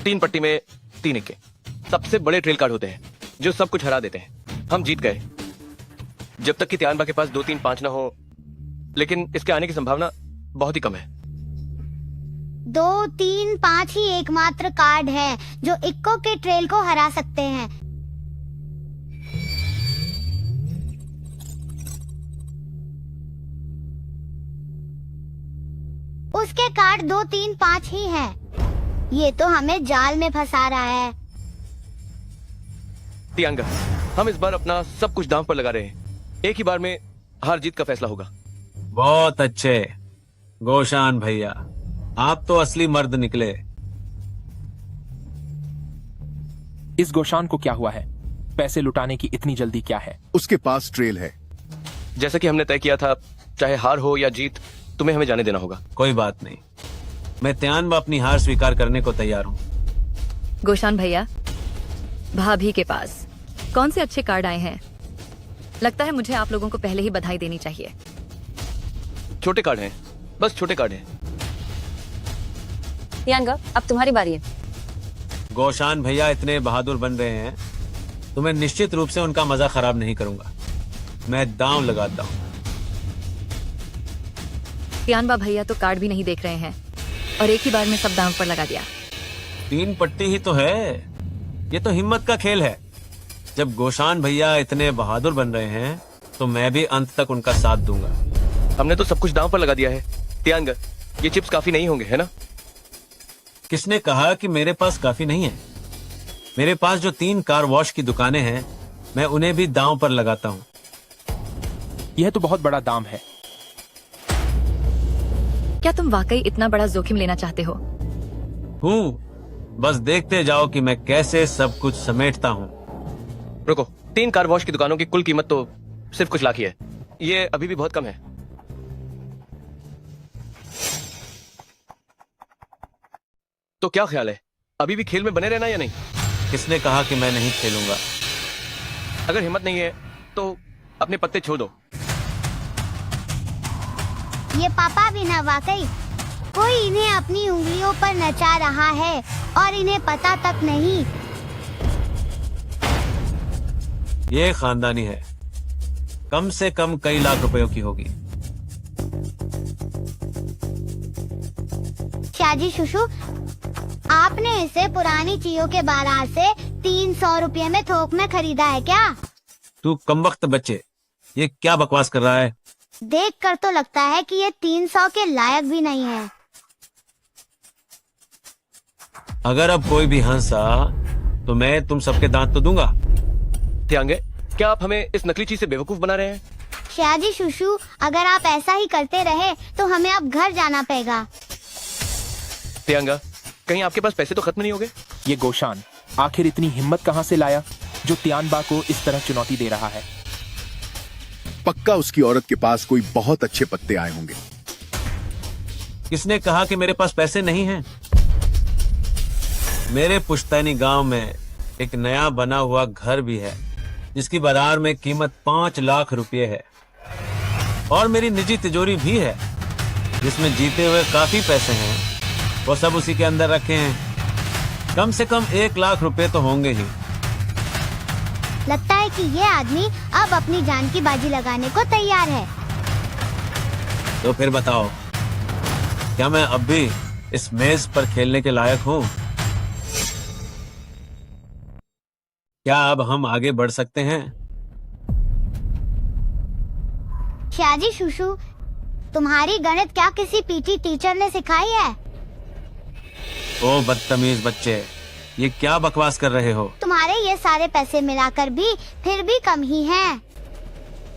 3 पट्टी में 3 इक्के सबसे बड़े ट्रेल कार्ड होते हैं जो सब कुछ हरा देते हैं। हम जीत गए जब तक कि त्यानबा के पास 2 3 5 ना हो, लेकिन इसके आने की संभावना बहुत ही कम है। 2 3 5 ही एकमात्र कार्ड है जो इक्को के ट्रेल को हरा सकते हैं। उसके कार्ड 2 3 5 ही हैं। ये तो हमें जाल में फंसा रहा है। तियांगा, हम इस बार अपना सब कुछ दांव पर लगा रहे हैं। एक ही बार में हार जीत का फैसला होगा। बहुत अच्छे गोशान भैया, आप तो असली मर्द निकले। इस गोशान को क्या हुआ है? पैसे लुटाने की इतनी जल्दी क्या है? उसके पास ट्रेल है। जैसा कि हमने तय किया था, चाहे हार हो या जीत, तुम्हें हमें जाने देना होगा। कोई बात नहीं, मैं त्यानबा अपनी हार स्वीकार करने को तैयार हूँ। गोशान भैया, भाभी के पास कौन से अच्छे कार्ड आए हैं? लगता है मुझे आप लोगों को पहले ही बधाई देनी चाहिए। छोटे कार्ड हैं, बस छोटे कार्ड हैं। तियांगा, अब तुम्हारी बारी है। गोशान भैया इतने बहादुर बन रहे हैं तो मैं निश्चित रूप से उनका मजा खराब नहीं करूंगा। मैं दांव लगाता हूँ। त्यानबा भैया तो कार्ड भी नहीं देख रहे हैं और एक ही बार में सब दांव पर लगा दिया। 3 पट्टी ही तो है, ये तो हिम्मत का खेल है। जब गोशान भैया इतने बहादुर बन रहे हैं तो मैं भी अंत तक उनका साथ दूंगा। हमने तो सब कुछ दांव पर लगा दिया है। तियांगा, ये चिप्स काफी नहीं होंगे, है ना? किसने कहा कि मेरे पास काफी नहीं है? मेरे पास जो 3 कार वॉश की दुकानें हैं, मैं उन्हें भी दांव पर लगाता हूँ। यह तो बहुत बड़ा दाम है। क्या तुम वाकई इतना बड़ा जोखिम लेना चाहते हो? बस देखते जाओ कि मैं कैसे सब कुछ समेटता हूँ। रुको, 3 कार वॉश की दुकानों की कुल कीमत तो सिर्फ कुछ लाख ही है। ये अभी भी बहुत कम है। तो क्या ख्याल है, अभी भी खेल में बने रहना या नहीं? किसने कहा कि मैं नहीं खेलूंगा? अगर हिम्मत नहीं है तो अपने पत्ते छोड़ दो। ये पापा भी ना, वाकई कोई इन्हें अपनी उंगलियों पर नचा रहा है और इन्हें पता तक नहीं। ये खानदानी है, कम से कम कई लाख रुपयों की होगी। शाजी शुशु, आपने इसे पुरानी चीजों के बाजार से 300 रुपये में थोक में खरीदा है क्या? तू कमबख्त बच्चे, ये क्या बकवास कर रहा है? देख कर तो लगता है कि ये 300 के लायक भी नहीं है। अगर अब कोई भी हंसा तो मैं तुम सबके दांत तो दूंगा। तियांगे, क्या आप हमें इस नकली चीज से बेवकूफ बना रहे हैं? शाजी शुशु, अगर आप ऐसा ही करते रहे तो हमें अब घर जाना पड़ेगा। तियांगा, कहीं आपके पास पैसे तो खत्म नहीं हो गए? ये गोशान आखिर इतनी हिम्मत कहाँ से लाया जो त्यानबा को इस तरह चुनौती दे रहा है? पक्का उसकी औरत के पास कोई बहुत अच्छे पत्ते आए होंगे। किसने कहा कि मेरे पास पैसे नहीं हैं? मेरे पुश्तैनी गांव में एक नया बना हुआ घर भी है जिसकी बाजार में कीमत 5 लाख रुपए है, और मेरी निजी तिजोरी भी है जिसमें जीते हुए काफी पैसे हैं। वो सब उसी के अंदर रखे हैं। कम से कम 1 लाख रुपए तो होंगे ही। लगता है कि ये आदमी अब अपनी जान की बाजी लगाने को तैयार है। तो फिर बताओ, क्या मैं अब भी इस मेज पर खेलने के लायक हूँ? क्या अब हम आगे बढ़ सकते हैं? शाजी शुशु, तुम्हारी गणित क्या किसी पीटी टीचर ने सिखाई है? ओ बदतमीज बच्चे, ये क्या बकवास कर रहे हो? तुम्हारे ये सारे पैसे मिलाकर भी फिर भी कम ही हैं।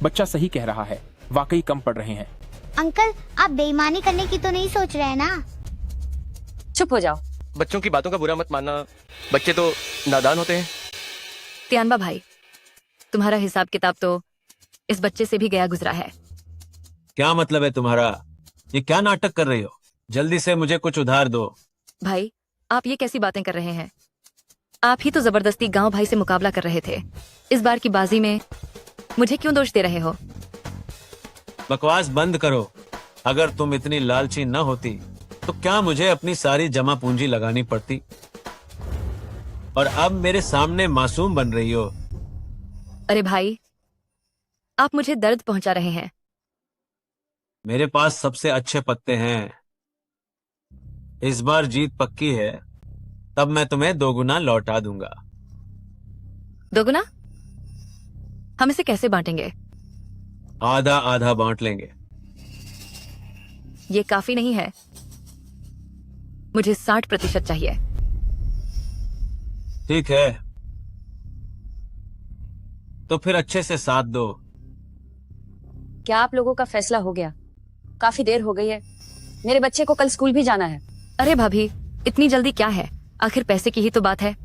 बच्चा सही कह रहा है, वाकई कम पड़ रहे हैं। अंकल, आप बेईमानी करने की तो नहीं सोच रहे ना? चुप हो जाओ। बच्चों की बातों का बुरा मत मानना, बच्चे तो नादान होते हैं। त्यानबा भाई, तुम्हारा हिसाब किताब तो इस बच्चे से भी गया गुजरा है। क्या मतलब है तुम्हारा? ये क्या नाटक कर रही हो? जल्दी से मुझे कुछ उधार दो। भाई, आप ये कैसी बातें कर रहे हैं? आप ही तो जबरदस्ती गांव भाई से मुकाबला कर रहे थे। इस बार की बाजी में मुझे क्यों दोष दे रहे हो? बकवास बंद करो। अगर तुम इतनी लालची न होती तो क्या मुझे अपनी सारी जमा पूंजी लगानी पड़ती? और अब मेरे सामने मासूम बन रही हो। अरे भाई, आप मुझे दर्द पहुंचा रहे हैं। मेरे पास सबसे अच्छे पत्ते हैं। इस बार जीत पक्की है, तब मैं तुम्हें 2 गुना लौटा दूंगा। 2 गुना? हम इसे कैसे बांटेंगे? आधा आधा बांट लेंगे। ये काफी नहीं है। मुझे 60% चाहिए। ठीक है, तो फिर अच्छे से साथ दो। क्या आप लोगों का फैसला हो गया? काफी देर हो गई है। मेरे बच्चे को कल स्कूल भी जाना है। अरे भाभी, इतनी जल्दी क्या है? आखिर पैसे की ही तो बात है।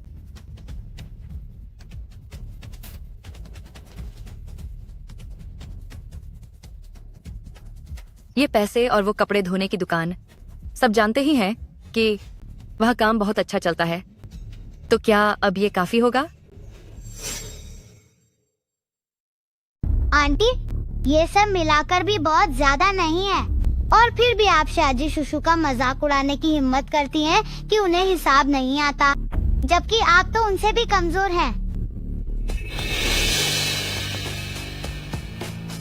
ये पैसे और वो कपड़े धोने की दुकान, सब जानते ही हैं कि वह काम बहुत अच्छा चलता है। तो क्या अब ये काफी होगा? आंटी, ये सब मिलाकर भी बहुत ज्यादा नहीं है। और फिर भी आप शाजी शुशु का मजाक उड़ाने की हिम्मत करती हैं कि उन्हें हिसाब नहीं आता, जबकि आप तो उनसे भी कमजोर हैं।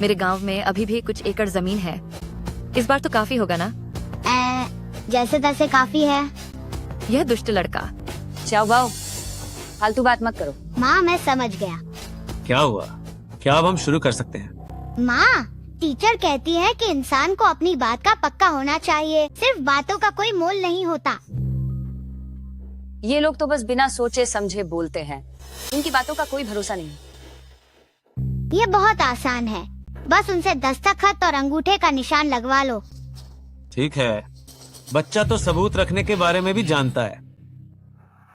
मेरे गांव में अभी भी कुछ एकड़ जमीन है। इस बार तो काफी होगा ना? जैसे तैसे काफी है। यह दुष्ट लड़का। चाओ बाओ, फालतू बात मत करो। माँ, मैं समझ गया। क्या हुआ? क्या अब हम शुरू कर सकते हैं? माँ, टीचर कहती है कि इंसान को अपनी बात का पक्का होना चाहिए। सिर्फ बातों का कोई मोल नहीं होता। ये लोग तो बस बिना सोचे समझे बोलते हैं। इनकी बातों का कोई भरोसा नहीं। ये बहुत आसान है, बस उनसे दस्तखत और अंगूठे का निशान लगवा लो। ठीक है, बच्चा तो सबूत रखने के बारे में भी जानता है।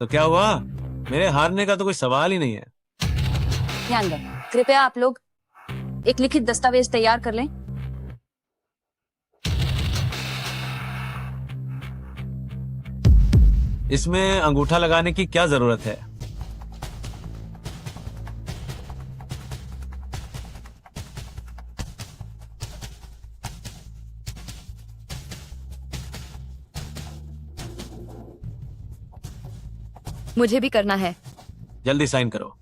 तो क्या हुआ? मेरे हारने का तो कोई सवाल ही नहीं है। ध्यान दो, कृपया आप लोग एक लिखित दस्तावेज तैयार कर लें। इसमें अंगूठा लगाने की क्या जरूरत है? मुझे भी करना है। जल्दी साइन करो।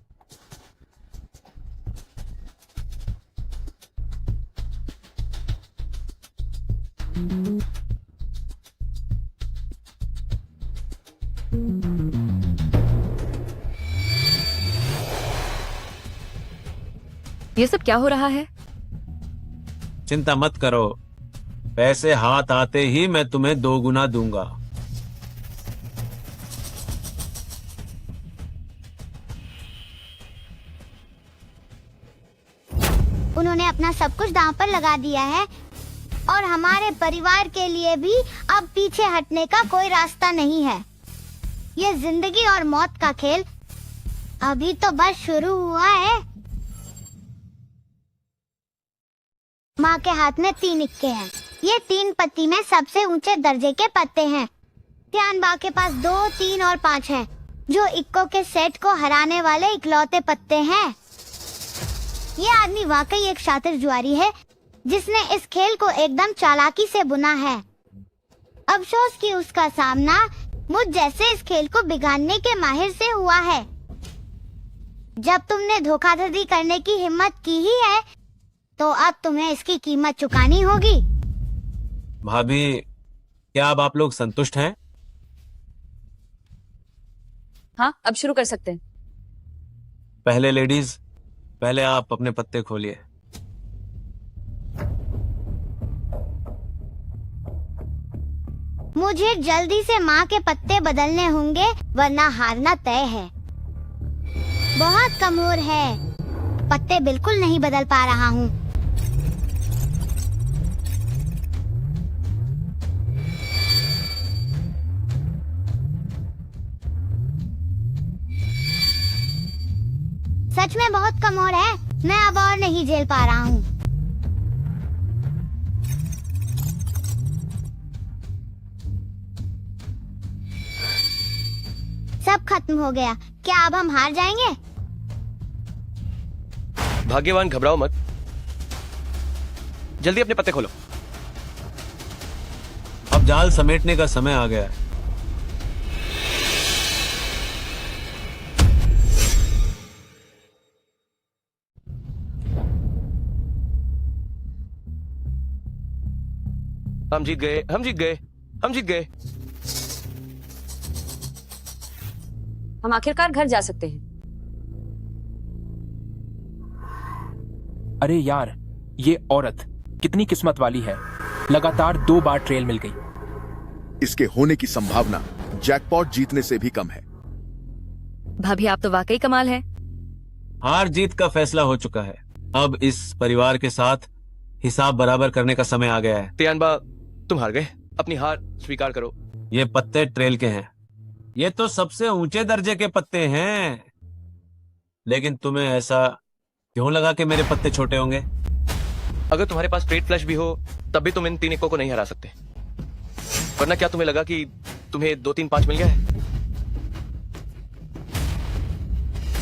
ये सब क्या हो रहा है? चिंता मत करो, पैसे हाथ आते ही मैं तुम्हें 2 गुना दूंगा। उन्होंने अपना सब कुछ दांव पर लगा दिया है और हमारे परिवार के लिए भी अब पीछे हटने का कोई रास्ता नहीं है। ये जिंदगी और मौत का खेल अभी तो बस शुरू हुआ है। माँ के हाथ में 3 इक्के हैं। ये 3 पत्ती में सबसे ऊंचे दर्जे के पत्ते हैं। त्यानबा के पास 2, 3 और 5 हैं, जो इक्को के सेट को हराने वाले इकलौते पत्ते हैं। ये आदमी वाकई एक शातिर जुआरी है, जिसने इस खेल को एकदम चालाकी से बुना है। अफसोस कि उसका सामना मुझ जैसे इस खेल को बिगाड़ने के माहिर से हुआ है। जब तुमने धोखाधड़ी करने की हिम्मत की ही है, तो अब तुम्हें इसकी कीमत चुकानी होगी। भाभी, क्या अब आप लोग संतुष्ट हैं? हाँ, अब शुरू कर सकते हैं। पहले लेडीज, पहले आप अपने पत्ते खोलिए। मुझे जल्दी से माँ के पत्ते बदलने होंगे, वरना हारना तय है। बहुत कमजोर है, पत्ते बिल्कुल नहीं बदल पा रहा हूँ। सच में बहुत कमजोर है, मैं अब और नहीं झेल पा रहा हूँ। सब खत्म हो गया। क्या अब हम हार जाएंगे? भाग्यवान, घबराओ मत। जल्दी अपने पत्ते खोलो। अब जाल समेटने का समय आ गया है। हम जीत गए, हम जीत गए, हम जीत गए। हम आखिरकार घर जा सकते हैं। अरे यार, ये औरत कितनी किस्मत वाली है। लगातार 2 बार ट्रेल मिल गई। इसके होने की संभावना जैकपॉट जीतने से भी कम है। भाभी आप तो वाकई कमाल है। हार जीत का फैसला हो चुका है। अब इस परिवार के साथ हिसाब बराबर करने का समय आ गया है। तियानबा, तुम हार गए। अपनी हार स्वीकार करो। ये पत्ते ट्रेल के हैं। ये तो सबसे ऊंचे दर्जे के पत्ते हैं। लेकिन तुम्हें ऐसा क्यों लगा कि मेरे पत्ते छोटे होंगे? अगर तुम्हारे पास स्ट्रेट फ्लश भी हो तब भी तुम इन 3 इक्को को नहीं हरा सकते। वरना क्या तुम्हें लगा कि तुम्हें 2 3 5 मिल गया है?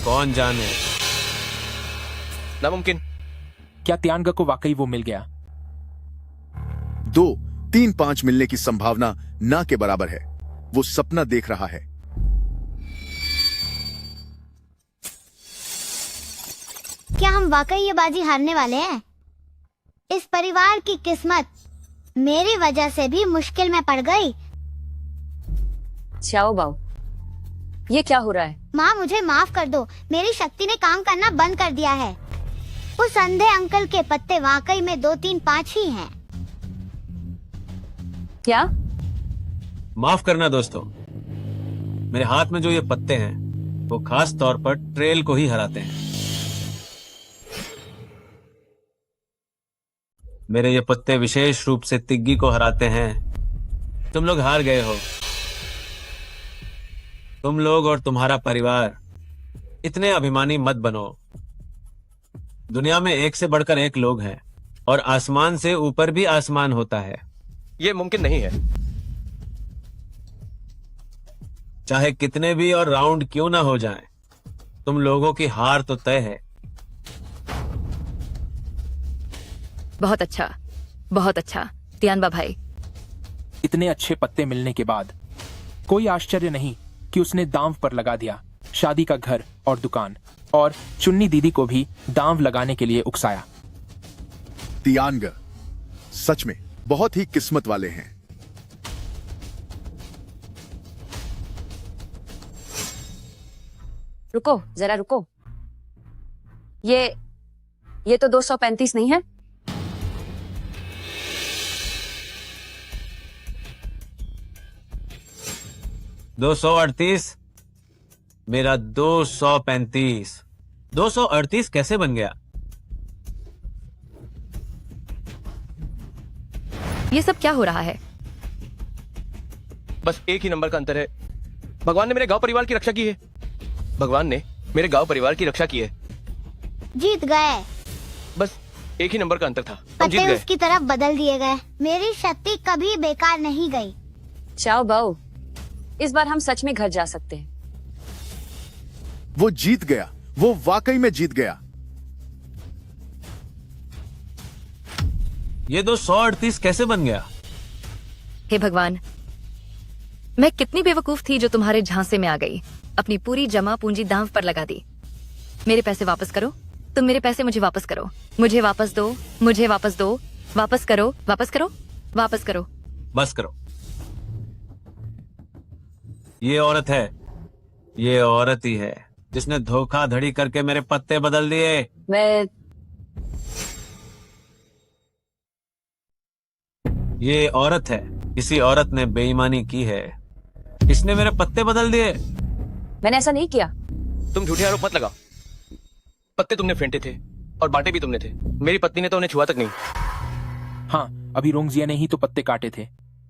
कौन जाने। नामुमकिन। क्या तियांगा को वाकई वो मिल गया? 2 3 5 मिलने की संभावना ना के बराबर है। वो सपना देख रहा है। क्या हम वाकई ये बाजी हारने वाले हैं? इस परिवार की किस्मत मेरी वजह से भी मुश्किल में पड़ गई। चाओ बाओ, ये क्या हो रहा है? माँ, मुझे माफ कर दो। मेरी शक्ति ने काम करना बंद कर दिया है। उस अंधे अंकल के पत्ते वाकई में 2 3 5 ही हैं। क्या? माफ करना दोस्तों। मेरे हाथ में जो ये पत्ते हैं वो खास तौर पर ट्रेल को ही हराते हैं। मेरे ये पत्ते विशेष रूप से तिग्गी को हराते हैं। तुम लोग हार गए हो। तुम लोग और तुम्हारा परिवार इतने अभिमानी मत बनो। दुनिया में एक से बढ़कर एक लोग हैं और आसमान से ऊपर भी आसमान होता है। ये मुमकिन नहीं है। चाहे कितने भी और राउंड क्यों ना हो जाएं, तुम लोगों की हार तो तय है। बहुत अच्छा, बहुत अच्छा तियानबा भाई। इतने अच्छे पत्ते मिलने के बाद कोई आश्चर्य नहीं कि उसने दांव पर लगा दिया शादी का घर और दुकान, और चुन्नी दीदी को भी दांव लगाने के लिए उकसाया। तियांग सच में बहुत ही किस्मत वाले हैं। रुको जरा रुको। ये तो 235 नहीं है। दो 238, मेरा 235। 238 कैसे बन गया? ये सब क्या हो रहा है? बस एक ही नंबर का अंतर है। भगवान ने मेरे गांव परिवार की रक्षा की है। भगवान ने मेरे गांव परिवार की रक्षा की है। जीत गए। बस एक ही नंबर का अंतर था। हम जीत पत्ते गए। उसकी तरफ बदल दिए गए। मेरी शक्ति कभी बेकार नहीं गई। चाओ बाओ, इस बार हम सच में घर जा सकते हैं। वो जीत गया। वो वाकई में जीत गया। ये 238 कैसे बन गया? हे भगवान, मैं कितनी बेवकूफ थी जो तुम्हारे झांसे में आ गई। अपनी पूरी जमा पूंजी दांव पर लगा दी। मेरे पैसे वापस करो। तुम मेरे पैसे मुझे वापस करो। मुझे वापस दो। मुझे वापस दो। वापस करो। वापस करो। वापस करो। बस करो। ये औरत है। ये औरत ही है जिसने धोखाधड़ी करके मेरे पत्ते बदल दिए। मैं ये औरत है। इसी औरत ने बेईमानी की है। इसने मेरे पत्ते बदल दिए। मैंने ऐसा नहीं किया। तुम झूठे आरोप मत लगाओ। पत्ते तुमने फेंटे थे और बांटे भी तुमने थे। मेरी पत्नी ने तो उन्हें छुआ तक नहीं। हाँ, अभी रोंगजिया ने ही तो पत्ते काटे थे।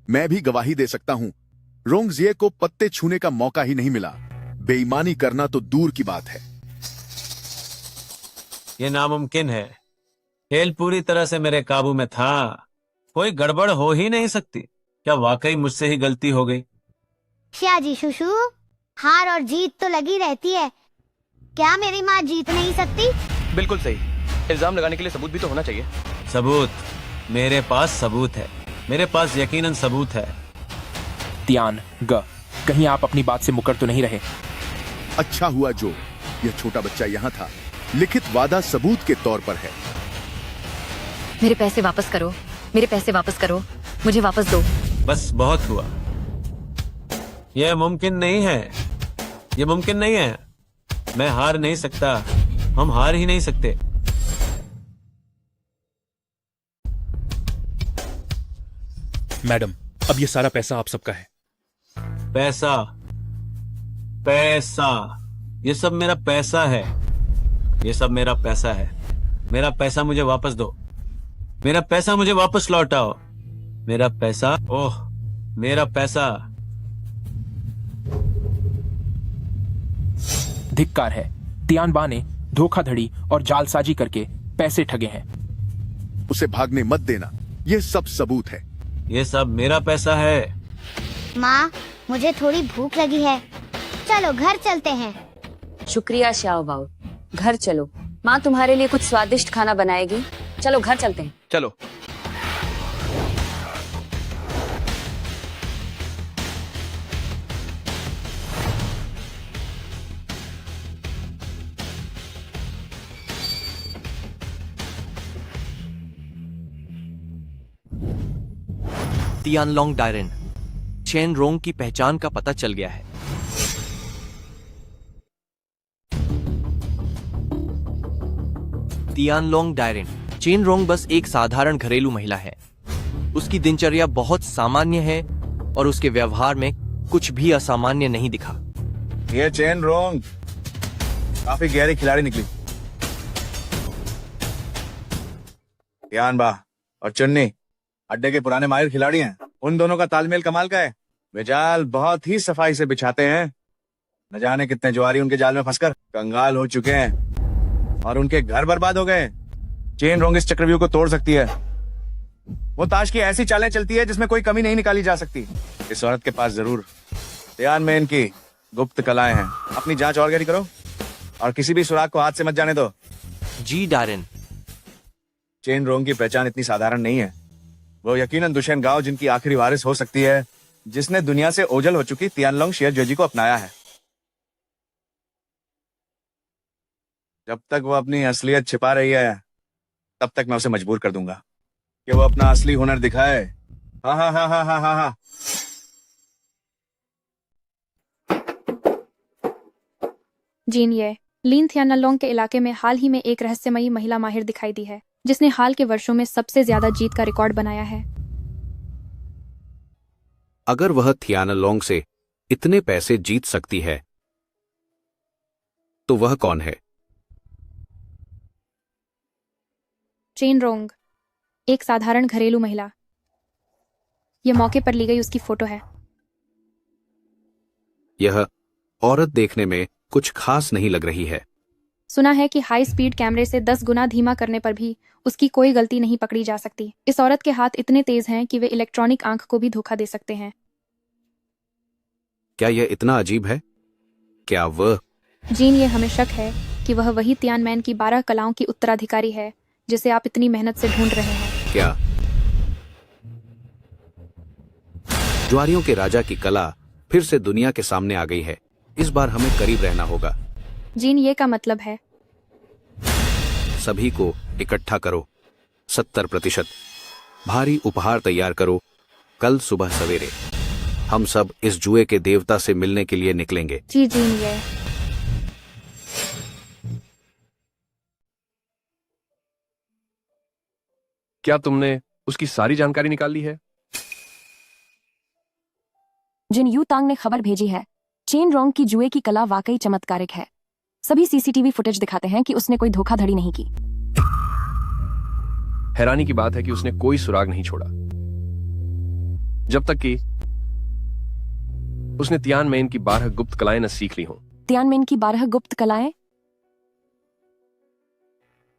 मैं भी गवाही दे सकता हूं। रोंगजिए को पत्ते छूने का मौका ही नहीं मिला। बेईमानी करना तो दूर की बात है। ये नामुमकिन है। खेल पूरी तरह से मेरे काबू में था। कोई गड़बड़ हो ही नहीं सकती। क्या वाकई मुझसे ही गलती हो गई? श्याजी शुशु, हार और जीत तो लगी रहती है, क्या मेरी माँ जीत नहीं सकती? बिल्कुल सही। इल्जाम लगाने के लिए सबूत भी तो होना चाहिए। सबूत? मेरे पास सबूत है, मेरे पास यकीनन सबूत है। तियान ग, कहीं आप अपनी बात से मुकर तो नहीं रहे? अच्छा हुआ जो यह छोटा बच्चा यहाँ था। लिखित वादा सबूत के तौर पर है। मेरे पैसे वापस करो, मेरे पैसे वापस करो, मुझे वापस दो। बस बहुत हुआ। यह मुमकिन नहीं है, यह मुमकिन नहीं है। मैं हार नहीं सकता, हम हार ही नहीं सकते। मैडम, अब ये सारा पैसा आप सबका है। पैसा? पैसा? ये सब मेरा पैसा है, ये सब मेरा पैसा है। मेरा पैसा मुझे वापस दो, मेरा पैसा मुझे वापस लौटाओ। मेरा पैसा, ओह मेरा पैसा। धिक्कार है, तियान बा ने धोखाधड़ी और जालसाजी करके पैसे ठगे हैं। उसे भागने मत देना, यह सब सबूत है। ये सब मेरा पैसा है। माँ, मुझे थोड़ी भूख लगी है, चलो घर चलते हैं। शुक्रिया श्याओ बाओ, घर चलो, माँ तुम्हारे लिए कुछ स्वादिष्ट खाना बनाएगी। चलो घर चलते हैं। चलो। तियानलोंग डायरेन, चेन रोंग की पहचान का पता चल गया है। तियानलोंग डायरेन, चेन रोंग बस एक साधारण घरेलू महिला है। उसकी दिनचर्या बहुत सामान्य है और उसके व्यवहार में कुछ भी असामान्य नहीं दिखा। ये चेन रोंग काफी गहरी खिलाड़ी निकली। तियान बा और चुन्नी अड्डे के पुराने माहिर खिलाड़ी हैं। उन दोनों का तालमेल कमाल का है। वे जाल बहुत ही सफाई से बिछाते हैं। न जाने कितने जुआरी उनके जाल में फंसकर कंगाल हो चुके हैं और उनके घर बर्बाद हो गए। चेन रोंग इस चक्रव्यूह को तोड़ सकती है। वो ताश की ऐसी चालें चलती है जिसमें कोई कमी नहीं निकाली जा सकती। इस औरत के पास जरूर तियान में इनकी गुप्त कलाएं हैं। अपनी जांच और गहरी करो और किसी भी सुराग को हाथ से मत जाने दो। जी डायरेन। चेन रोंग की पहचान इतनी साधारण नहीं है। वो यकीनन दुष्यंत गांव जिनकी आखिरी वारिस हो सकती है, जिसने दुनिया से ओझल हो चुकी तियानलोंग शियरजोजी को अपनाया है। जब तक वो अपनी असलियत छिपा रही है, तब तक मैं उसे मजबूर कर दूंगा कि वो अपना असली हुनर दिखाए। हाँ हाँ हाँ हाँ हाँ हाँ हाँ। जीन ये लीन थियानलोंग के इलाके में हाल ही में एक रहस्यमयी महिला माहिर दिखाई दी है, जिसने हाल के वर्षों में सबसे ज्यादा जीत का रिकॉर्ड बनाया है। अगर वह थियानलोंग से इतने पैसे जीत सकती है, तो वह कौन है? चेन रोंग, एक साधारण घरेलू महिला। यह मौके पर ली गई उसकी फोटो है। यह औरत देखने में कुछ खास नहीं लग रही है। सुना है कि हाई स्पीड कैमरे से 10 गुना धीमा करने पर भी उसकी कोई गलती नहीं पकड़ी जा सकती। इस औरत के हाथ इतने तेज हैं कि वे इलेक्ट्रॉनिक आंख को भी धोखा दे सकते हैं। क्या यह इतना अजीब है? क्या वह? जीन, ये हमें शक है कि वह वही तियानमैन की 12 कलाओं की उत्तराधिकारी है जिसे आप इतनी मेहनत से ढूंढ रहे हैं। क्या जुआरियों के राजा की कला फिर से दुनिया के सामने आ गई है? इस बार हमें करीब रहना होगा। जीन, ये का मतलब है सभी को इकट्ठा करो। 70% भारी उपहार तैयार करो। कल सुबह सवेरे हम सब इस जुए के देवता से मिलने के लिए निकलेंगे। जी जीन, ये क्या तुमने उसकी सारी जानकारी निकाल ली है? जिन यू तांग ने खबर भेजी है, चेन रोंग की जुए की कला वाकई चमत्कारिक है। सभी सीसीटीवी फुटेज दिखाते हैं कि उसने कोई धोखाधड़ी नहीं की। हैरानी की बात है कि उसने कोई सुराग नहीं छोड़ा, जब तक कि उसने तियानमेन की 12 गुप्त कलाएं न सीख ली हों। तियानमेन की 12 गुप्त कलाएं?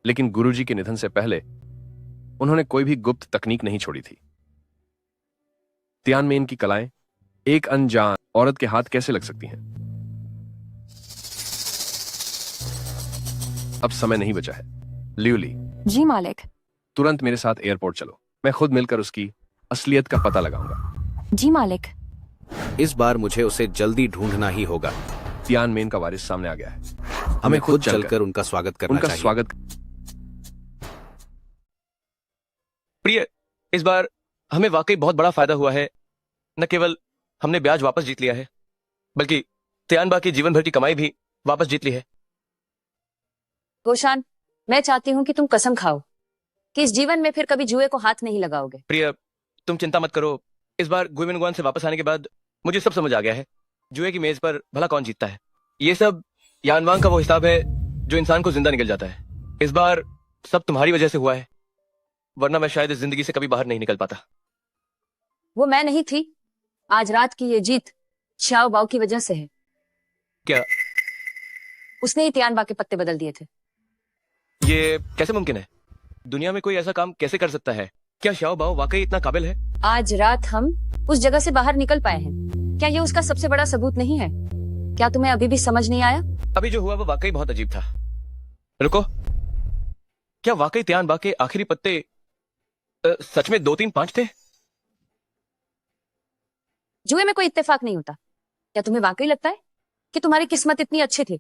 लेकिन गुरुजी के निधन से पहले उन्होंने कोई भी गुप्त तकनीक नहीं छोड़ी थी। तियानमेन की कलाएं एक अनजान औरत के हाथ कैसे लग सकती हैं? अब समय नहीं बचा है। लियोली, जी मालिक। तुरंत मेरे साथ एयरपोर्ट चलो। मैं खुद मिलकर उसकी असलियत का पता लगाऊंगा। जी मालिक। इस बार मुझे उसे जल्दी ढूंढना ही होगा। तियानमेन का वारिस सामने आ गया है। हमें खुद चलकर उनका स्वागत करना उनका चाहिए। स्वागत। प्रिय, इस बार हमें वाकई बहुत बड़ा फायदा हुआ है। न केवल हमने ब्याज वापस जीत लिया है, बल्कि तियानबा की जीवन भर की कमाई भी वापस जीत ली है। गोशान, मैं चाहती हूँ कि तुम कसम खाओ कि इस जीवन में फिर कभी जुए को हाथ नहीं लगाओगे। प्रिय, तुम चिंता मत करो। इस बार गुइमेनगुआन से वापस आने के बाद मुझे सब समझ आ गया है। जुए की मेज पर भला कौन जीतता है। ये सब यानवांग का वो हिसाब है जो इंसान को जिंदा निकल जाता है। इस बार सब तुम्हारी वजह से हुआ है, वरना मैं शायद इस जिंदगी से कभी बाहर नहीं निकल पाता। वो मैं नहीं थी। आज रात की ये जीत शाओ बाओ की वजह से है। क्या? उसने ही तियानबा के पत्ते बदल दिए थे। ये कैसे मुमकिन है? दुनिया में कोई ऐसा काम कैसे कर सकता है? क्या शाओ बाओ वाकई इतना काबिल है? आज रात हम उस जगह से बाहर निकल पाए हैं। क्या ये उसका सबसे बड़ा सबूत नहीं है? क्या तुम्हें अभी भी समझ नहीं आया? अभी जो हुआ वो वाकई बहुत अजीब था। रुको, क्या वाकई तियानबा के आखिरी पत्ते सच में 2 3 5 थे? जुए में कोई इत्तेफाक नहीं होता। क्या तुम्हें वाकई लगता है कि तुम्हारी किस्मत इतनी अच्छी थी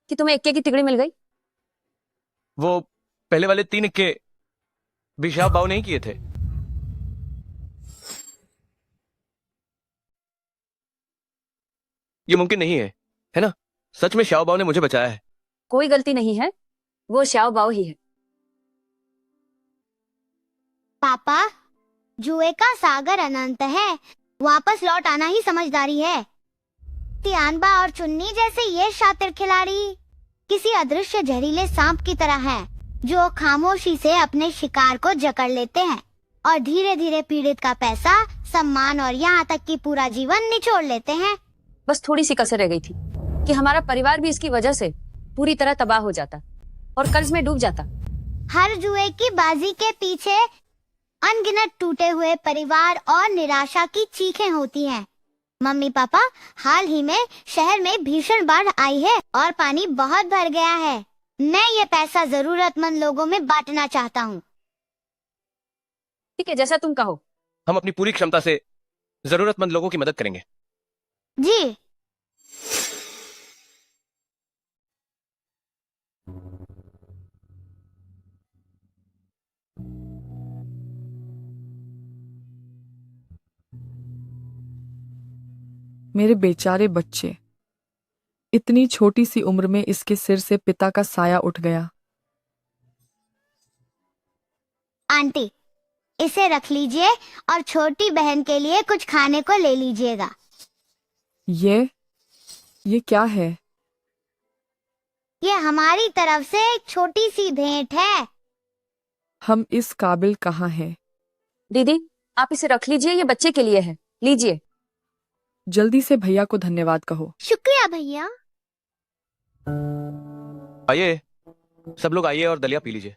कि तुम्हें इक्के की तिगड़ी मिल गई? वो पहले वाले 3 इक्के भी शाओ बाओ नहीं किए थे। ये मुमकिन नहीं है ना? सच में शाओ बाओ ने मुझे बचाया है। कोई गलती नहीं है, वो शाओ बाओ ही है। पापा, जुए का सागर अनंत है, वापस लौट आना ही समझदारी है। तियानबा और चुन्नी जैसे ये शातिर खिलाड़ी किसी अदृश्य जहरीले सांप की तरह हैं, जो खामोशी से अपने शिकार को जकड़ लेते हैं और धीरे धीरे पीड़ित का पैसा, सम्मान और यहाँ तक कि पूरा जीवन निचोड़ लेते हैं। बस थोड़ी सी कसर रह गई थी कि हमारा परिवार भी इसकी वजह से पूरी तरह तबाह हो जाता और कर्ज में डूब जाता। हर जुए की बाजी के पीछे अनगिनत टूटे हुए परिवार और निराशा की चीखें होती हैं। मम्मी पापा, हाल ही में शहर में भीषण बाढ़ आई है और पानी बहुत भर गया है। मैं ये पैसा जरूरतमंद लोगों में बांटना चाहता हूँ। ठीक है, जैसा तुम कहो। हम अपनी पूरी क्षमता से जरूरतमंद लोगों की मदद करेंगे। जी। मेरे बेचारे बच्चे, इतनी छोटी सी उम्र में इसके सिर से पिता का साया उठ गया। आंटी, इसे रख लीजिए और छोटी बहन के लिए कुछ खाने को ले लीजिएगा। ये क्या है? ये हमारी तरफ से एक छोटी सी भेंट है। हम इस काबिल कहाँ हैं? दीदी, आप इसे रख लीजिए, ये बच्चे के लिए है। लीजिए। जल्दी से भैया को धन्यवाद कहो। शुक्रिया भैया। आइए, सब लोग आइए और दलिया पी लीजिए।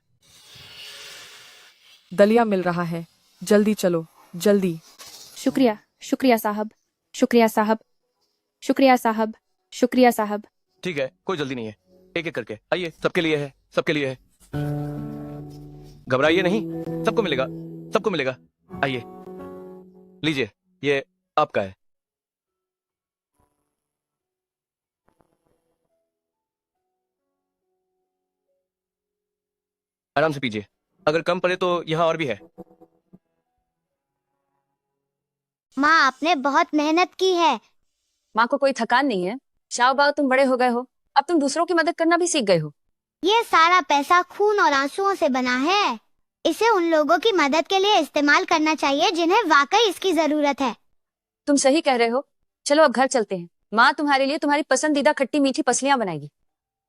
दलिया मिल रहा है, जल्दी चलो, जल्दी। शुक्रिया, शुक्रिया साहब, शुक्रिया साहब, शुक्रिया साहब, शुक्रिया साहब। ठीक है, कोई जल्दी नहीं है। एक एक करके आइए। सबके लिए है, सबके लिए है। घबराइए नहीं, सबको मिलेगा, सबको मिलेगा। आइए, लीजिए, ये आपका है। आराम से पीजिए, अगर कम पड़े तो यहाँ और भी है। माँ, आपने बहुत मेहनत की है। माँ को कोई थकान नहीं है। शाओ बाओ, तुम बड़े हो गए हो, अब तुम दूसरों की मदद करना भी सीख गए हो। ये सारा पैसा खून और आंसुओं से बना है। इसे उन लोगों की मदद के लिए इस्तेमाल करना चाहिए जिन्हें वाकई इसकी जरूरत है। तुम सही कह रहे हो। चलो अब घर चलते हैं। माँ तुम्हारे लिए तुम्हारी पसंदीदा खट्टी मीठी पसलियां बनाएगी।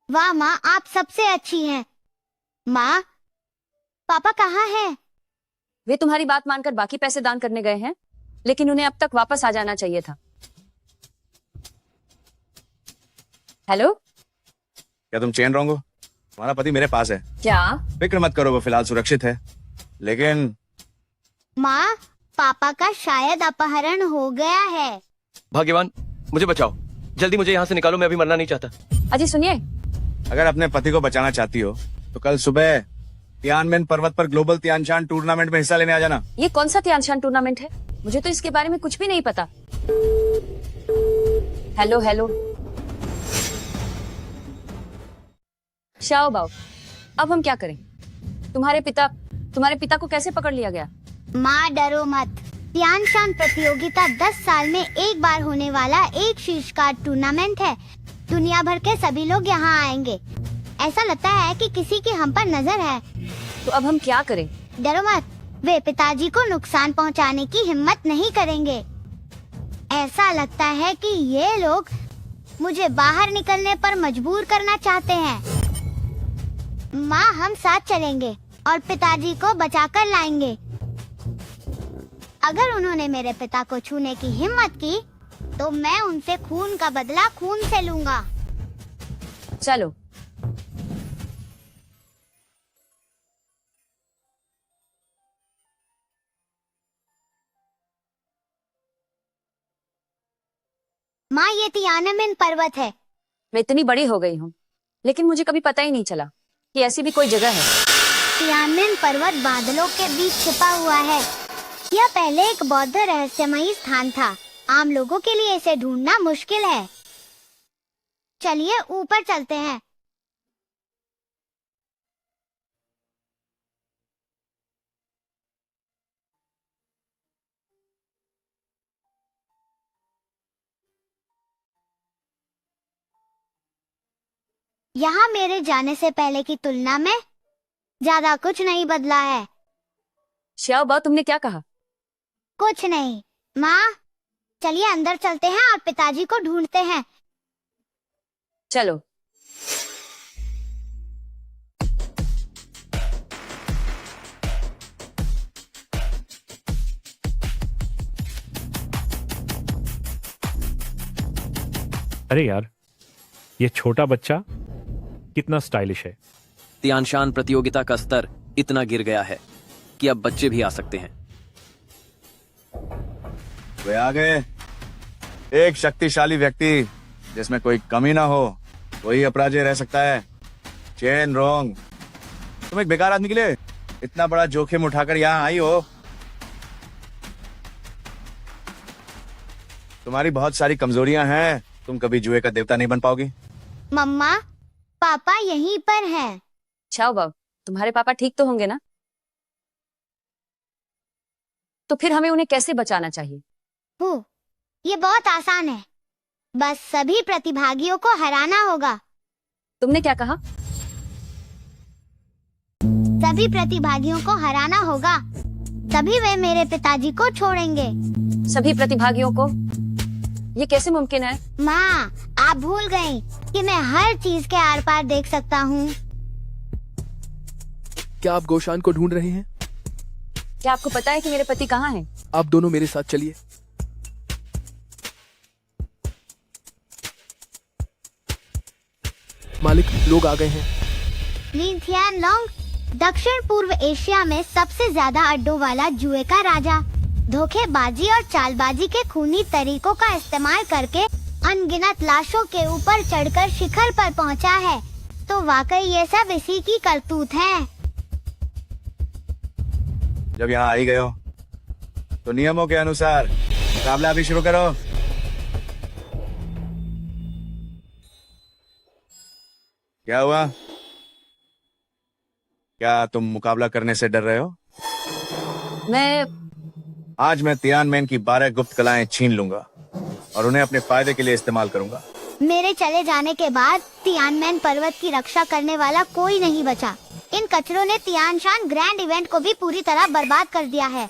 वाह माँ, आप सबसे अच्छी हैं। माँ, पापा कहाँ हैं? वे तुम्हारी बात मानकर बाकी पैसे दान करने गए हैं, लेकिन उन्हें अब तक वापस आ जाना चाहिए था। हेलो, क्या तुम चेन रॉन्ग हो? तुम्हारा पति मेरे पास है। क्या? फिक्र मत करो, वो फिलहाल सुरक्षित है। लेकिन माँ, पापा का शायद अपहरण हो गया है। भाग्यवान, मुझे बचाओ, जल्दी मुझे यहाँ से निकालो, मैं अभी मरना नहीं चाहता। अजी सुनिए, अगर अपने पति को बचाना चाहती हो तो कल सुबह तियानमेन पर्वत पर ग्लोबल तियानशान टूर्नामेंट में हिस्सा लेने आ जाना। ये कौन सा तियानशान टूर्नामेंट है? मुझे तो इसके बारे में कुछ भी नहीं पता। हेलो हेलो शाओ बाओ, अब हम क्या करें? तुम्हारे पिता को कैसे पकड़ लिया गया? माँ डरो मत। तियानशान प्रतियोगिता 10 साल में एक बार होने वाला एक शीर्ष कार्ड टूर्नामेंट है। दुनिया भर के सभी लोग यहाँ आएंगे। ऐसा लगता है कि किसी की हम पर नजर है। तो अब हम क्या करें? डरो मत, वे पिताजी को नुकसान पहुँचाने की हिम्मत नहीं करेंगे। ऐसा लगता है कि ये लोग मुझे बाहर निकलने पर मजबूर करना चाहते हैं। माँ, हम साथ चलेंगे और पिताजी को बचाकर लाएंगे। अगर उन्होंने मेरे पिता को छूने की हिम्मत की तो मैं उनसे खून का बदला खून से लूंगा। चलो। माँ, ये तियानमेन पर्वत है। मैं इतनी बड़ी हो गई हूँ, लेकिन मुझे कभी पता ही नहीं चला कि ऐसी भी कोई जगह है। तियानमेन पर्वत बादलों के बीच छिपा हुआ है। यह पहले एक बौद्ध रहस्यमयी स्थान था। आम लोगों के लिए इसे ढूंढना मुश्किल है। चलिए ऊपर चलते हैं। यहाँ मेरे जाने से पहले की तुलना में ज्यादा कुछ नहीं बदला है। श्याओ बाओ, तुमने क्या कहा? कुछ नहीं। माँ, चलिए अंदर चलते हैं और पिताजी को ढूंढते हैं। चलो। अरे यार, ये छोटा बच्चा कितना स्टाइलिश है। तियानशान प्रतियोगिता का स्तर इतना गिर गया है कि अब बच्चे भी आ सकते हैं। वे आ गए। एक शक्तिशाली व्यक्ति जिसमें कोई कमी ना हो, वही अपराजय रह सकता है। चेन रोंग, तुम एक बेकार आदमी के लिए इतना बड़ा जोखिम उठाकर यहाँ आई हो। तुम्हारी बहुत सारी कमजोरियां हैं। तुम कभी जुए का देवता नहीं बन पाओगी। मम्मा, पापा यहीं पर हैं। श्याओ बाओ, तुम्हारे पापा ठीक तो होंगे ना? तो फिर हमें उन्हें कैसे बचाना चाहिए? ये बहुत आसान है। बस सभी प्रतिभागियों को हराना होगा। तुमने क्या कहा? सभी प्रतिभागियों को हराना होगा, तभी वे मेरे पिताजी को छोड़ेंगे। सभी प्रतिभागियों को? ये कैसे मुमकिन है? माँ, आप भूल गयी कि मैं हर चीज के आर पार देख सकता हूँ। क्या आप गोशान को ढूंढ रहे हैं? क्या आपको पता है कि मेरे पति कहाँ हैं? आप दोनों मेरे साथ चलिए। मालिक, लोग आ गए हैं। ली थियान लोंग दक्षिण पूर्व एशिया में सबसे ज्यादा अड्डों वाला जुए का राजा, धोखेबाजी और चालबाजी के खूनी तरीकों का इस्तेमाल करके अनगिनत लाशों के ऊपर चढ़कर शिखर पर पहुंचा है। तो वाकई ये सब इसी की करतूत है। जब यहाँ आई गए हो तो नियमों के अनुसार मुकाबला भी शुरू करो। क्या हुआ? क्या तुम मुकाबला करने से डर रहे हो? आज मैं तियानमेन की 12 गुप्त कलाएं छीन लूंगा और उन्हें अपने फायदे के लिए इस्तेमाल करूंगा। मेरे चले जाने के बाद तियानमेन पर्वत की रक्षा करने वाला कोई नहीं बचा। इन कचरों ने तियानशान ग्रैंड इवेंट को भी पूरी तरह बर्बाद कर दिया है।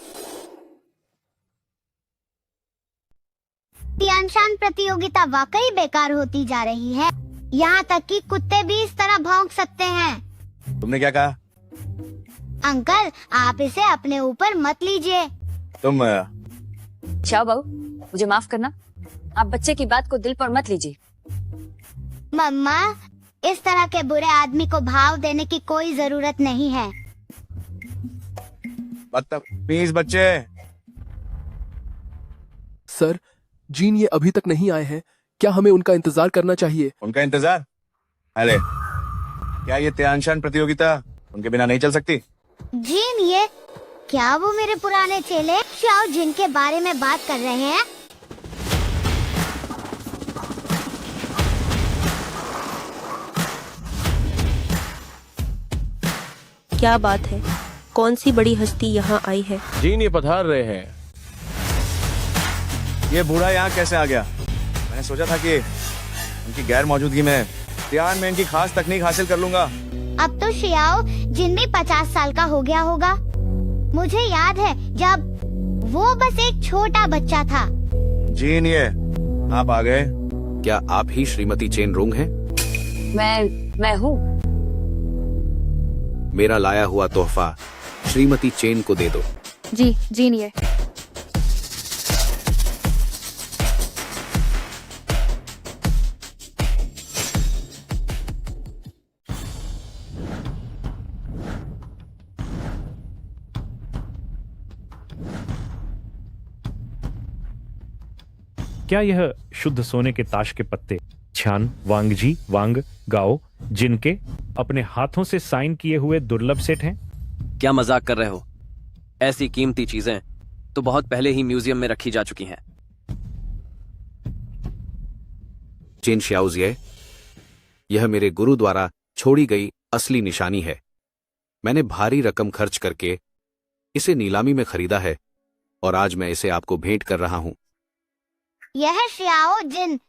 तियानशान प्रतियोगिता वाकई बेकार होती जा रही है। यहाँ तक कि कुत्ते भी इस तरह भौंक सकते हैं। तुमने क्या कहा? अंकल, आप इसे अपने ऊपर मत लीजिए। तुम श्याओ बाओ, मुझे माफ करना। आप बच्चे की बात को दिल पर मत लीजिए। मम्मा, इस तरह के बुरे आदमी को भाव देने की कोई जरूरत नहीं है। बदतमीज बच्चे। सर, जीन ये अभी तक नहीं आए हैं। क्या हमें उनका इंतजार करना चाहिए? उनका इंतजार? अरे, क्या ये त्यानशान प्रतियोगिता उनके बिना नहीं चल सकती? जिन, ये क्या वो मेरे पुराने चेले शाओ जिन के बारे में बात कर रहे हैं? क्या बात है? कौन सी बड़ी हस्ती यहाँ आई है? जीन ये पधार रहे हैं। ये बूढ़ा यहाँ कैसे आ गया? मैंने सोचा था कि उनकी गैर मौजूदगी में ध्यान में इनकी खास तकनीक हासिल कर लूंगा। अब तो शियाओ जिन भी 50 साल का हो गया होगा। मुझे याद है जब वो बस एक छोटा बच्चा था। जीन, ये आप आ गए। क्या आप ही श्रीमती चेन रोंग हैं? मैं हूँ। मेरा लाया हुआ तोहफा श्रीमती चेन को दे दो। जी, जीन ये। क्या यह शुद्ध सोने के ताश के पत्ते छान वांगजी वांग गाओ जिनके अपने हाथों से साइन किए हुए दुर्लभ सेट हैं? क्या मजाक कर रहे हो? ऐसी कीमती चीजें तो बहुत पहले ही म्यूजियम में रखी जा चुकी हैं। चेन शियाओजिए, यह मेरे गुरु द्वारा छोड़ी गई असली निशानी है। मैंने भारी रकम खर्च करके इसे नीलामी में खरीदा है और आज मैं इसे आपको भेंट कर रहा हूं। यह शियाओ जिन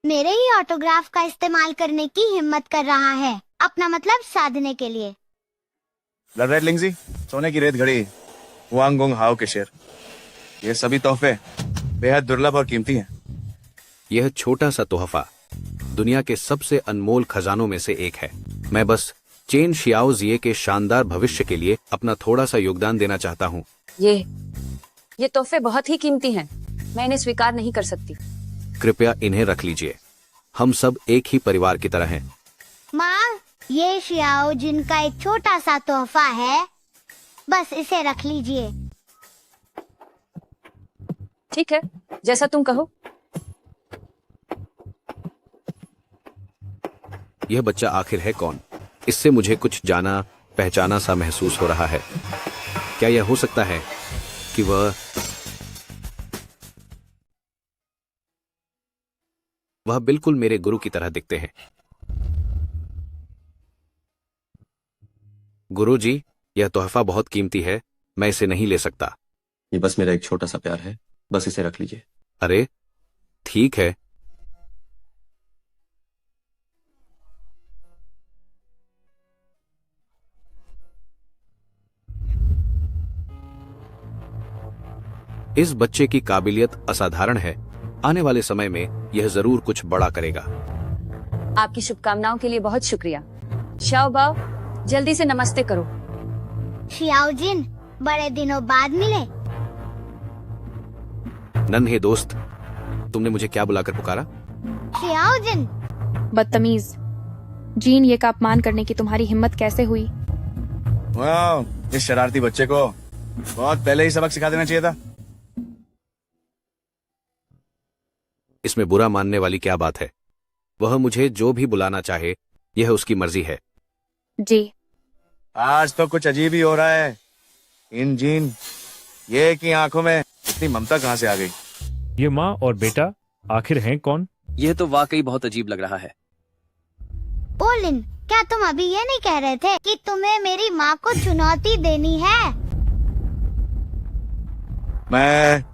मेरे ही ऑटोग्राफ का इस्तेमाल करने की हिम्मत कर रहा है, अपना मतलब साधने के लिए। रेड लिंगजी, सोने की रेत घड़ी, वांग गोंग हाओ के शेर, ये सभी तोहफे बेहद दुर्लभ और कीमती हैं। यह छोटा सा तोहफा दुनिया के सबसे अनमोल खजानों में से एक है। मैं बस चेन शियाओजिए के शानदार भविष्य के लिए अपना थोड़ा सा योगदान देना चाहता हूँ। ये तोहफे बहुत ही कीमती हैं। मैं इन्हें स्वीकार नहीं कर सकती। कृपया इन्हें रख लीजिए। हम सब एक ही परिवार की तरह हैं। माँ, ये शियाओ जिन का एक छोटा सा तोहफा है, बस इसे रख लीजिए। ठीक है, जैसा तुम कहो। यह बच्चा आखिर है कौन? इससे मुझे कुछ जाना पहचाना सा महसूस हो रहा है। क्या यह हो सकता है कि वह बिल्कुल मेरे गुरु की तरह दिखते हैं? गुरुजी, यह तोहफा बहुत कीमती है, मैं इसे नहीं ले सकता। ये बस मेरा एक छोटा सा प्यार है, बस इसे रख लीजिए। अरे ठीक है। इस बच्चे की काबिलियत असाधारण है। आने वाले समय में यह जरूर कुछ बड़ा करेगा। आपकी शुभकामनाओं के लिए बहुत शुक्रिया। शाओ बाओ, जल्दी से नमस्ते करो। शियाओ जिन, बड़े दिनों बाद मिले। नन्हे दोस्त, तुमने मुझे क्या बुलाकर पुकारा? शियाओ जिन। बदतमीज, जीन ये का अपमान करने की तुम्हारी हिम्मत कैसे हुई? वाह, इस शरारती बच्चे को बहुत पहले ही सबक सिखा देना चाहिए था। इसमें बुरा मानने वाली क्या बात है? वह मुझे जो भी बुलाना चाहे, यह उसकी मर्जी है। जी। आज तो कुछ अजीब ही हो रहा है। इन जीन ये की आंखों में इतनी ममता कहाँ से आ गई? ये माँ और बेटा आखिर हैं कौन? यह तो वाकई बहुत अजीब लग रहा है। ओलिन, क्या तुम अभी ये नहीं कह रहे थे कि तुम्हें मेरी माँ को चुनौती देनी है? मैं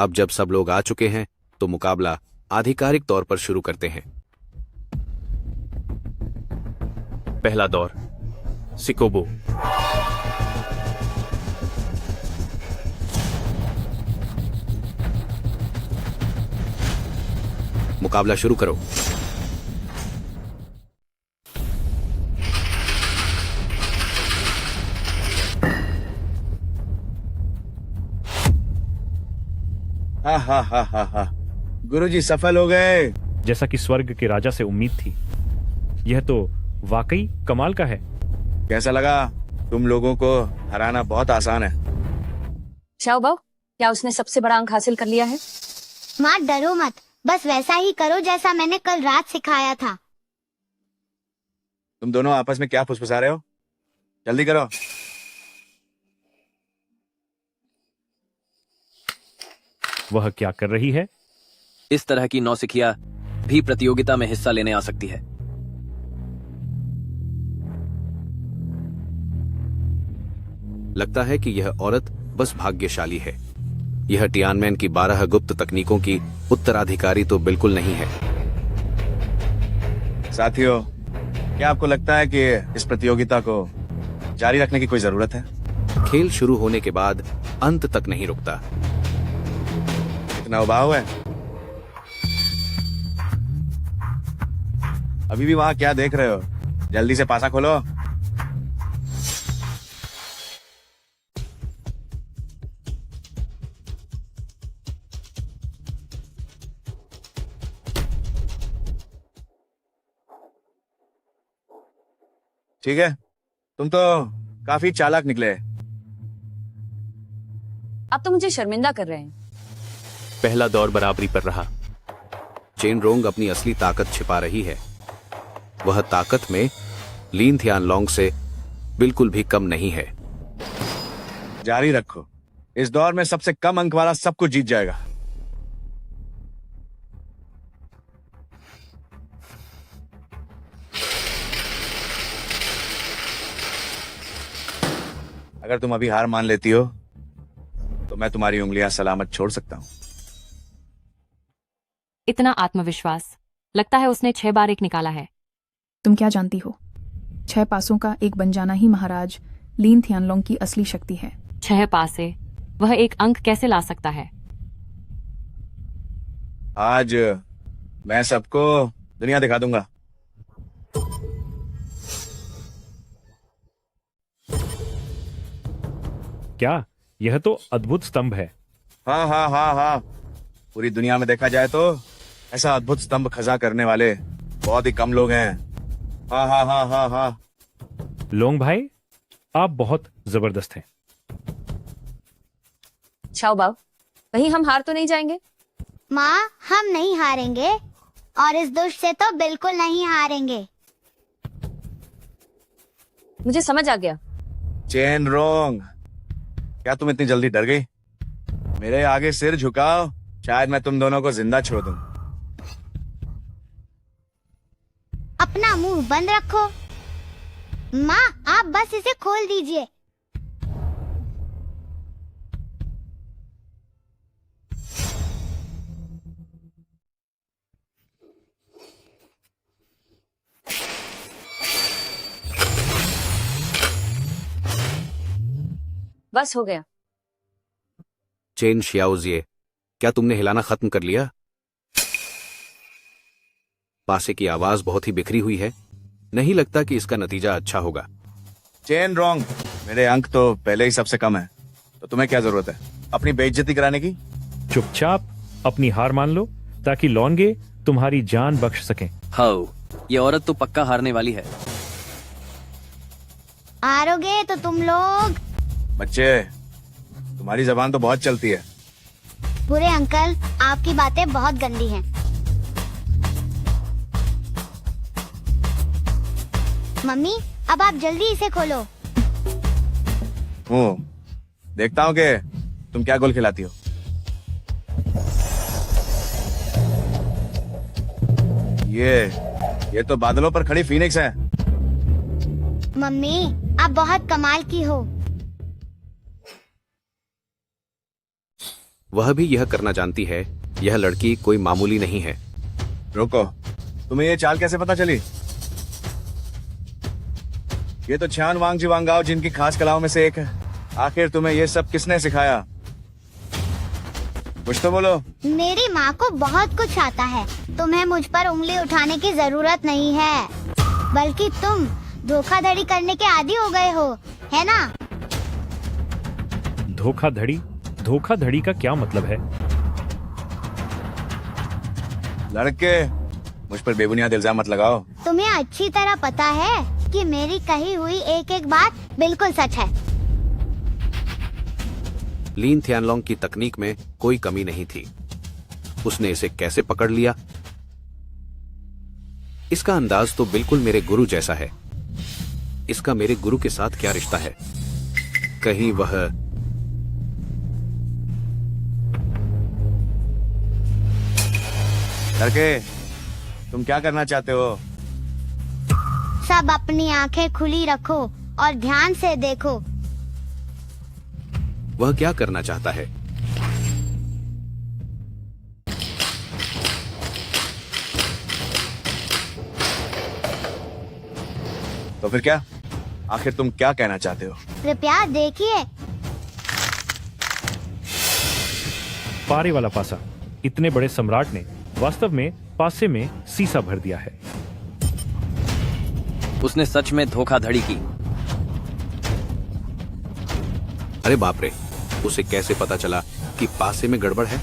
अब जब सब लोग आ चुके हैं तो मुकाबला आधिकारिक तौर पर शुरू करते हैं। पहला दौर, सिकोबो। मुकाबला शुरू करो। हा। गुरुजी सफल हो गए। जैसा कि स्वर्ग के राजा से उम्मीद थी। यह तो वाकई कमाल का है। कैसा लगा? तुम लोगों को हराना बहुत आसान है। शाओ बाओ, क्या उसने सबसे बड़ा अंक हासिल कर लिया है? माँ डरो मत, बस वैसा ही करो जैसा मैंने कल रात सिखाया था। तुम दोनों आपस में क्या फुसफुसा रहे हो? जल्दी करो। वह क्या कर रही है? इस तरह की नौसिखिया भी प्रतियोगिता में हिस्सा लेने आ सकती है। लगता है कि यह औरत बस भाग्यशाली है। यह टियानमेन की 12 गुप्त तकनीकों की उत्तराधिकारी तो बिल्कुल नहीं है। साथियों, क्या आपको लगता है कि इस प्रतियोगिता को जारी रखने की कोई जरूरत है? खेल शुरू होने के बाद अंत तक नहीं रुकता। इतना उबाऊ है? अभी भी वहां क्या देख रहे हो? जल्दी से पासा खोलो। ठीक है, तुम तो काफी चालाक निकले। आप तो मुझे शर्मिंदा कर रहे हैं। पहला दौर बराबरी पर रहा। चेन रोंग अपनी असली ताकत छिपा रही है। वह ताकत में लीन थियानलोंग से बिल्कुल भी कम नहीं है। जारी रखो। इस दौर में सबसे कम अंक वाला सब कुछ जीत जाएगा। अगर तुम अभी हार मान लेती हो तो मैं तुम्हारी उंगलियां सलामत छोड़ सकता हूं। इतना आत्मविश्वास, लगता है उसने 6 बार एक निकाला है। तुम क्या जानती हो? 6 पासों का एक बन जाना ही महाराज लीन थियानलोंग की असली शक्ति है। 6 पासे, वह एक अंक कैसे ला सकता है? आज मैं सबको दुनिया दिखा दूंगा। क्या यह तो अद्भुत स्तंभ है। हाँ हाँ हाँ हाँ, पूरी दुनिया में देखा जाए तो ऐसा अद्भुत स्तंभ खजा करने वाले बहुत ही कम लोग हैं। हाँ हाँ हाँ हाँ हाँ। लोंग भाई, आप बहुत जबरदस्त हैं। छाओ बाव, कहीं हम हार तो नहीं जाएंगे? माँ, हम नहीं हारेंगे और इस दुष्ट से तो बिल्कुल नहीं हारेंगे। मुझे समझ आ गया। चेन रोंग, क्या तुम इतनी जल्दी डर गई? मेरे आगे सिर झुकाओ, शायद मैं तुम दोनों को जिंदा छोड़ दूं। अपना मुंह बंद रखो। माँ, आप बस इसे खोल दीजिए। बस हो गया। चेन शियाओजिए, क्या तुमने हिलाना खत्म कर लिया? पासे की आवाज बहुत ही बिखरी हुई है। नहीं लगता कि इसका नतीजा अच्छा होगा। चेन रोंग, मेरे अंक तो पहले ही सबसे कम है, तो तुम्हें क्या जरूरत है अपनी बेइज्जती कराने की? चुपचाप अपनी हार मान लो ताकि लौंगे तुम्हारी जान बख्श सकें। हाँ, ये औरत तो पक्का हारने वाली है। हारोगे तो तुम लोग। बच्चे, तुम्हारी जबान तो बहुत चलती है। बुरे अंकल, आपकी बातें बहुत गंदी हैं। मम्मी, अब आप जल्दी इसे खोलो। देखता हूँ कि तुम क्या गोल खिलाती हो। ये तो बादलों पर खड़ी फीनिक्स है। मम्मी, आप बहुत कमाल की हो। वह भी यह करना जानती है। यह लड़की कोई मामूली नहीं है। रुको, तुम्हें ये चाल कैसे पता चली? ये तो छान वांगजी वांगाओ जिनकी खास कलाओं में से एक है। आखिर तुम्हें ये सब किसने सिखाया? कुछ तो बोलो। मेरी माँ को बहुत कुछ आता है। तुम्हें मुझ पर उंगली उठाने की जरूरत नहीं है, बल्कि तुम धोखाधड़ी करने के आदी हो गए हो, है ना? धोखाधड़ी? धोखाधड़ी का क्या मतलब है? लड़के, मुझ पर बेबुनियाद इल्जाम मत लगाओ। तुम्हें अच्छी तरह पता है कि मेरी कही हुई एक एक बात बिल्कुल सच है। लीन थियानलोंग की तकनीक में कोई कमी नहीं थी। उसने इसे कैसे पकड़ लिया? इसका अंदाज तो बिल्कुल मेरे गुरु जैसा है। इसका मेरे गुरु के साथ क्या रिश्ता है? कहीं वह लड़के, तुम क्या करना चाहते हो? सब अपनी आंखें खुली रखो और ध्यान से देखो। वह क्या करना चाहता है? तो फिर क्या? आखिर तुम क्या कहना चाहते हो? कृपया देखिए। पारे वाला पासा। इतने बड़े सम्राट ने वास्तव में पासे में सीसा भर दिया है। उसने सच में धोखाधड़ी की। अरे बाप रे, उसे कैसे पता चला कि पासे में गड़बड़ है?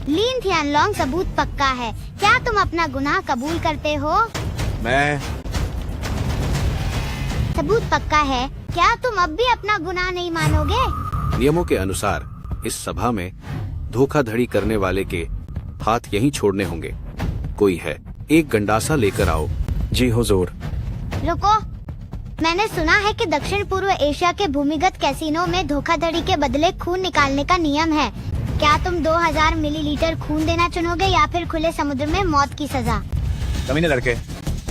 लीन थियानलोंग, सबूत पक्का है। क्या तुम अपना गुनाह कबूल करते हो? मैं सबूत पक्का है। क्या तुम अब भी अपना गुनाह नहीं मानोगे? नियमों के अनुसार इस सभा में धोखाधड़ी करने वाले के हाथ यहीं छोड़ने होंगे। कोई है, एक गंडासा लेकर आओ। जी हुजूर। रुको, मैंने सुना है कि दक्षिण पूर्व एशिया के भूमिगत कैसीनो में धोखाधड़ी के बदले खून निकालने का नियम है। क्या तुम 2000 मिलीलीटर खून देना चुनोगे या फिर खुले समुद्र में मौत की सजा? कमीने लड़के,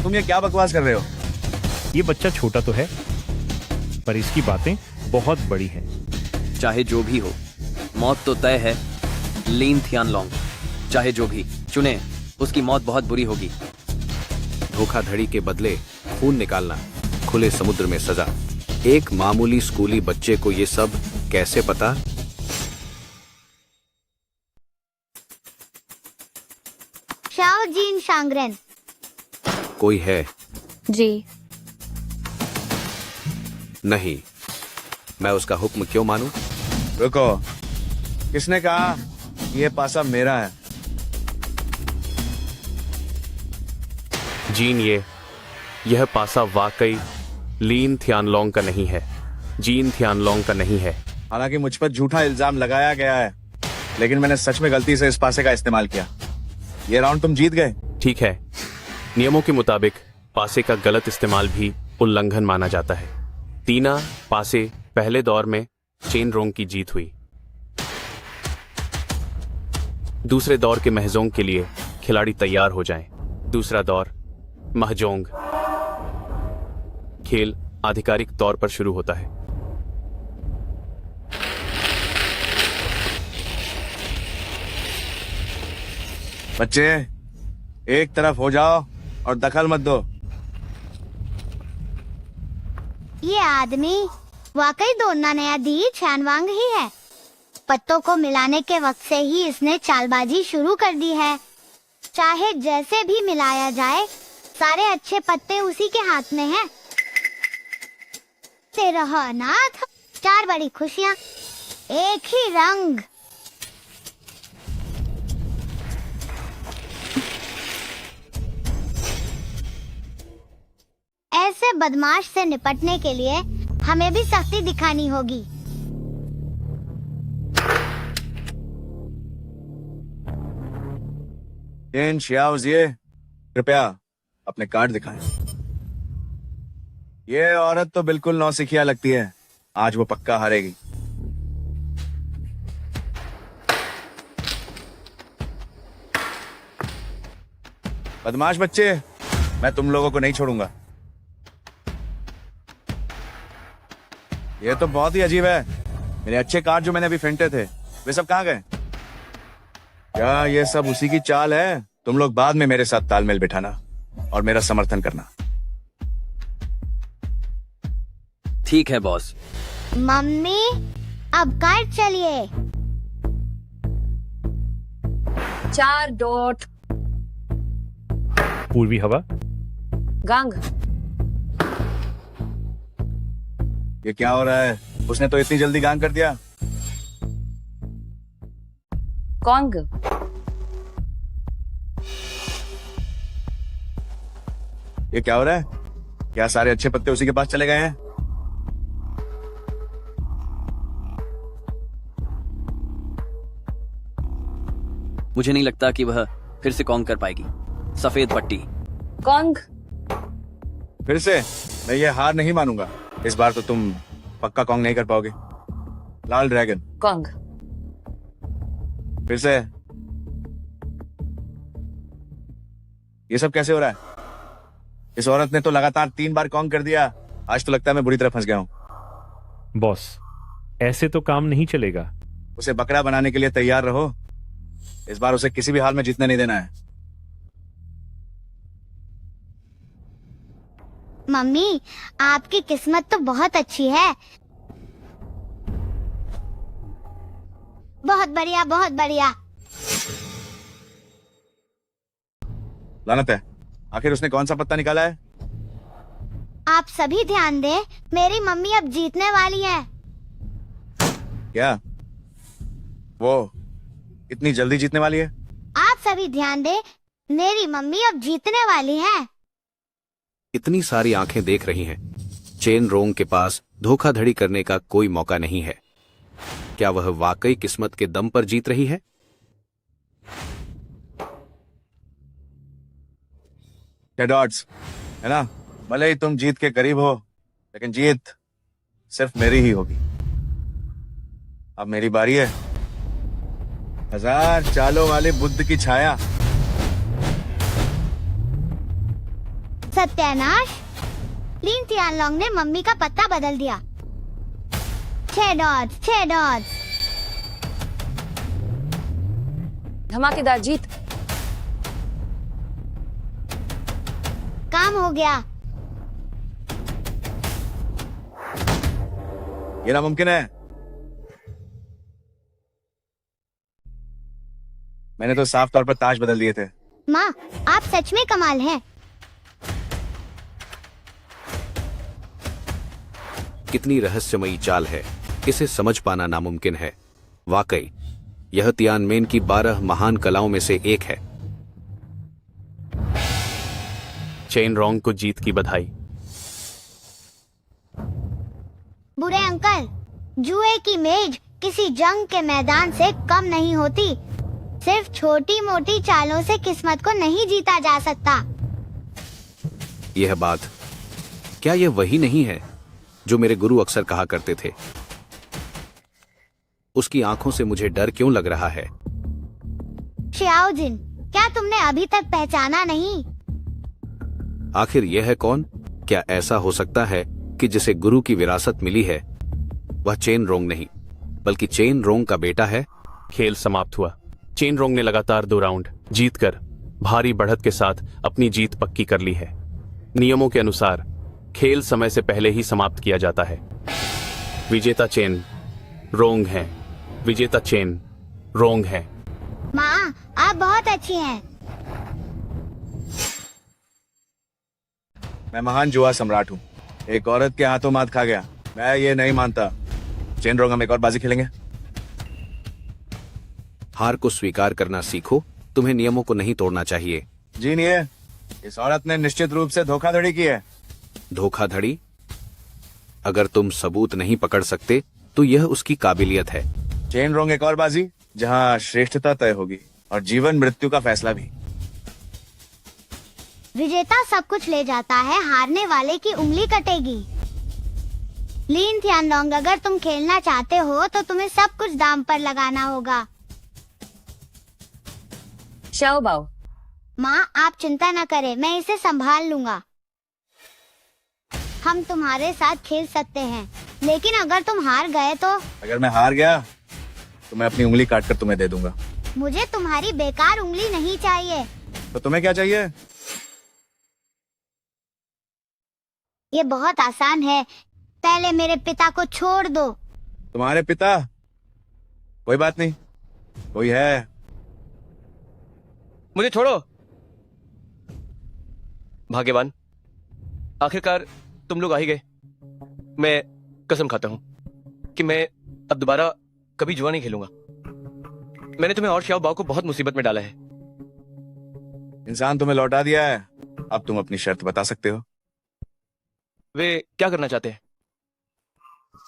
तुम ये क्या बकवास कर रहे हो? ये बच्चा छोटा तो है, पर इसकी बातें बहुत बड़ी हैं। चाहे जो भी हो, मौत तो तय है। लीन थियानलोंग, चाहे जो भी चुने, उसकी मौत बहुत बुरी होगी। धोखाधड़ी के बदले खून निकालना, खुले समुद्र में सजा। एक मामूली स्कूली बच्चे को ये सब कैसे पता? Shao Jin Shangren. कोई है? जी। नहीं, मैं उसका हुक्म क्यों मानूं? रुको, किसने कहा कि ये पासा मेरा है? जीन, यह पासा वाकई लीन थियानलोंग का नहीं है। जीन थियानलोंग का नहीं है। हालांकि मुझ पर झूठा इल्जाम लगाया गया है, लेकिन मैंने सच में गलती से इस पासे का इस्तेमाल किया। ये राउंड तुम जीत गए। ठीक है, नियमों के मुताबिक पासे का गलत इस्तेमाल भी उल्लंघन माना जाता है। तीना पासे पहले दौर में चेन रोंग की जीत हुई। दूसरे दौर के महजोंग के लिए खिलाड़ी तैयार हो जाएं। दूसरा दौर महजोंग। खेल आधिकारिक तौर पर शुरू होता है। बच्चे, एक तरफ हो जाओ और दखल मत दो। ये आदमी वाकई दोनना नया दी छानवांग ही है। पत्तों को मिलाने के वक्त से ही इसने चालबाजी शुरू कर दी है। चाहे जैसे भी मिलाया जाए, सारे अच्छे पत्ते उसी के हाथ में हैं। तेरह अनाथ, 4 बड़ी खुशियाँ, एक ही रंग। ऐसे बदमाश से निपटने के लिए हमें भी सख्ती दिखानी होगी। चेन शियाओजिए, कृपया अपने कार्ड दिखाएं। ये औरत तो बिल्कुल नौसिखिया लगती है। आज वो पक्का हारेगी। बदमाश बच्चे, मैं तुम लोगों को नहीं छोड़ूंगा। ये तो बहुत ही अजीब है। मेरे अच्छे कार्ड जो मैंने अभी फेंटे थे, वे सब कहाँ गए? क्या ये सब उसी की चाल है? तुम लोग बाद में मेरे साथ तालमेल बिठाना और मेरा समर्थन करना। ठीक है बॉस। मम्मी, अब कार्ड चलिए। 4 डॉट। पूर्वी हवा। गांग। ये क्या हो रहा है? उसने तो इतनी जल्दी गांग कर दिया। कॉन्ग। ये क्या हो रहा है? क्या सारे अच्छे पत्ते उसी के पास चले गए हैं? मुझे नहीं लगता कि वह फिर से कॉन्ग कर पाएगी। सफेद पट्टी। कॉन्ग। फिर से मैं ये हार नहीं मानूंगा। इस बार तो तुम पक्का कॉन्ग नहीं कर पाओगे। लाल ड्रैगन। कॉन्ग। फिर से। ये सब कैसे हो रहा है? इस औरत ने तो लगातार 3 बार कॉन्ग कर दिया। आज तो लगता है मैं बुरी तरह फंस गया हूं। बॉस, ऐसे तो काम नहीं चलेगा। उसे बकरा बनाने के लिए तैयार रहो। इस बार उसे किसी भी हाल में जीतने नहीं देना है। मम्मी, आपकी किस्मत तो बहुत अच्छी है। बहुत बढ़िया, बहुत बढ़िया। लानत है, आखिर उसने कौन सा पत्ता निकाला है? आप सभी ध्यान दें, मेरी मम्मी अब जीतने वाली है। क्या वो इतनी जल्दी जीतने वाली है? आप सभी ध्यान दें, मेरी मम्मी अब जीतने वाली है। इतनी सारी आंखें देख रही हैं। चेन रोंग के पास धोखाधड़ी करने का कोई मौका नहीं है। क्या वह वाकई किस्मत के दम पर जीत रही है? डॉट्स, है ना? भले ही तुम जीत के करीब हो, लेकिन जीत सिर्फ मेरी ही होगी। अब मेरी बारी है। 1000 चालों वाले बुद्ध की छाया। सत्यानाश! लिन तियानलोंग ने मम्मी का पत्ता बदल दिया। 6 डॉट्स, 6 डॉट्स। धमाकेदार जीत। काम हो गया। ये नामुमकिन है। मैंने तो साफ तौर पर ताज बदल दिए थे। माँ, आप सच में कमाल हैं। कितनी रहस्यमयी चाल है, इसे समझ पाना नामुमकिन है। वाकई यह तियानमेन की 12 महान कलाओं में से एक है। चेन रोंग को जीत की बधाई। बुरे अंकल, जुए की मेज किसी जंग के मैदान से कम नहीं होती। सिर्फ छोटी मोटी चालों से किस्मत को नहीं जीता जा सकता। यह बात, क्या यह वही नहीं है जो मेरे गुरु अक्सर कहा करते थे? उसकी आंखों से मुझे डर क्यों लग रहा है? शियाओजिन, क्या तुमने अभी तक पहचाना नहीं? आखिर यह है कौन? क्या ऐसा हो सकता है कि जिसे गुरु की विरासत मिली है वह चेन रोंग नहीं बल्कि चेन रोंग का बेटा है? खेल समाप्त हुआ। चेन रोंग ने लगातार 2 राउंड जीतकर भारी बढ़त के साथ अपनी जीत पक्की कर ली है। नियमों के अनुसार खेल समय से पहले ही समाप्त किया जाता है। विजेता चेन रोंग है। विजेता चेन रोंग है। माँ, आप बहुत अच्छी हैं। मैं महान जुआ सम्राट हूँ। एक औरत के हाथों मात खा गया। मैं ये नहीं मानता। चेन रोंग, हम एक और बाजी खेलेंगे। हार को स्वीकार करना सीखो। तुम्हें नियमों को नहीं तोड़ना चाहिए। जी नहीं, इस औरत ने निश्चित रूप से धोखाधड़ी की है। धोखाधड़ी? अगर तुम सबूत नहीं पकड़ सकते तो यह उसकी काबिलियत है। चेन रोंग, एक और बाजी जहाँ श्रेष्ठता तय होगी और जीवन मृत्यु का फैसला भी। विजेता सब कुछ ले जाता है, हारने वाले की उंगली कटेगी। लिन थियानलोंग, अगर तुम खेलना चाहते हो तो तुम्हें सब कुछ दांव पर लगाना होगा। शाओ बाओ। माँ, आप चिंता न करें, मैं इसे संभाल लूंगा। हम तुम्हारे साथ खेल सकते हैं, लेकिन अगर तुम हार गए तो? अगर मैं हार गया तो मैं अपनी उंगली काटकर तुम्हें दे दूंगा। मुझे तुम्हारी बेकार उंगली नहीं चाहिए। तो तुम्हें क्या चाहिए? ये बहुत आसान है। पहले मेरे पिता को छोड़ दो। तुम्हारे पिता? कोई बात नहीं, कोई है। मुझे छोड़ो। भाग्यवान, आखिरकार तुम लोग आ ही गए। मैं कसम खाता हूं कि मैं अब दोबारा कभी जुआ नहीं खेलूंगा। मैंने तुम्हें और शाओ बाओ को बहुत मुसीबत में डाला है। इंसान तुम्हें लौटा दिया है। अब तुम अपनी शर्त बता सकते हो। वे क्या करना चाहते हैं?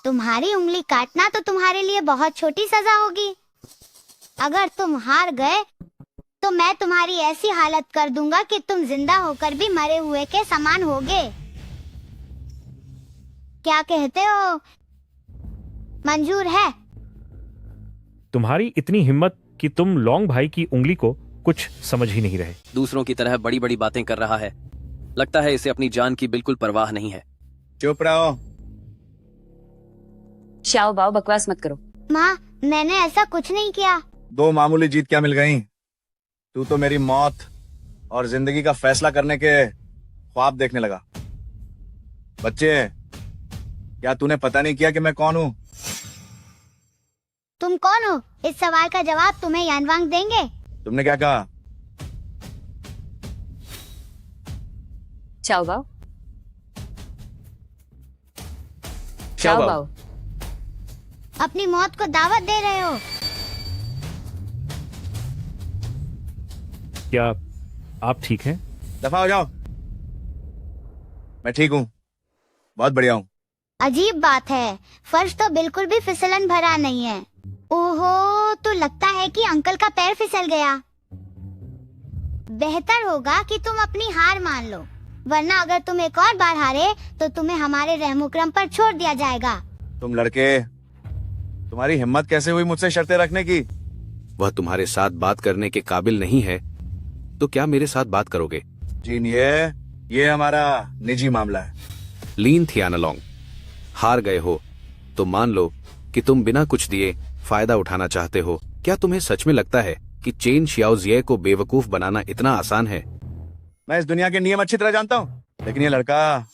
तुम्हारी उंगली काटना तो तुम्हारे लिए बहुत छोटी सजा होगी। अगर तुम हार गए तो मैं तुम्हारी ऐसी हालत कर दूंगा कि तुम जिंदा होकर भी मरे हुए के समान होगे। क्या कहते हो? मंजूर है? तुम्हारी इतनी हिम्मत कि तुम लॉन्ग भाई की उंगली को कुछ समझ ही नहीं रहे। दूसरों की तरह बड़ी बड़ी बातें कर रहा है। लगता है इसे अपनी जान की बिल्कुल परवाह नहीं है। चुप रहो। शाओ बाओ, बकवास मत करो। माँ, मैंने ऐसा कुछ नहीं किया। 2 मामूली जीत क्या मिल गई? तू तो मेरी मौत और जिंदगी का फैसला करने के ख्वाब देखने लगा। बच्चे, क्या तूने पता नहीं किया कि मैं कौन हूँ? तुम कौन हो? इस सवाल का जवाब तुम्हें यानवांग देंगे। तुमने क्या कहा? शाओ बाओ, शाओ बाओ। अपनी मौत को दावत दे रहे हो? क्या आप ठीक हैं? दफा हो जाओ। मैं ठीक हूँ, बहुत बढ़िया हूँ। अजीब बात है, फर्श तो बिल्कुल भी फिसलन भरा नहीं है। ओहो, तो लगता है कि अंकल का पैर फिसल गया। बेहतर होगा कि तुम अपनी हार मान लो, वरना अगर तुम एक और बार हारे तो तुम्हें हमारे रहमुकरम पर छोड़ दिया जाएगा। तुम लड़के, तुम्हारी हिम्मत कैसे हुई मुझसे शर्तें रखने की? वह तुम्हारे साथ बात करने के काबिल नहीं है तो क्या मेरे साथ बात करोगे? जीन, ये हमारा निजी मामला है। लीन थियानालोंग, हार गए हो तो मान लो कि तुम बिना कुछ दिए फायदा उठाना चाहते हो। क्या तुम्हें सच में लगता है कि चेन शियाओजिए को बेवकूफ बनाना इतना आसान है? मैं इस दुनिया के नियम अच्छी तरह जानता हूँ, लेकिन ये लड़का।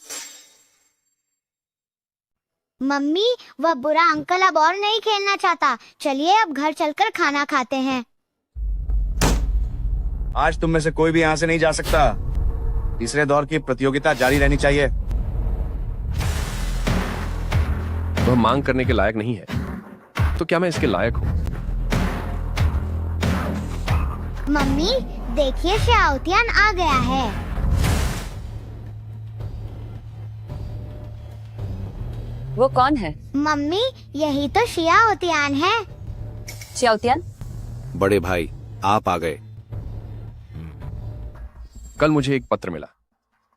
मम्मी, वह बुरा अंकल अब और नहीं खेलना चाहता। चलिए अब घर चलकर खाना खाते हैं। आज तुम में से कोई भी यहाँ से नहीं जा सकता। तीसरे दौर की प्रतियोगिता जारी रहनी चाहिए। वह मांग करने के लायक नहीं है, तो क्या मैं इसके लायक हूँ? मम्मी, देखिए शाओतियान आ गया है। वो कौन है? मम्मी, यही तो शाओतियान है। शाओतियान? बड़े भाई, आप आ गए। कल मुझे एक पत्र मिला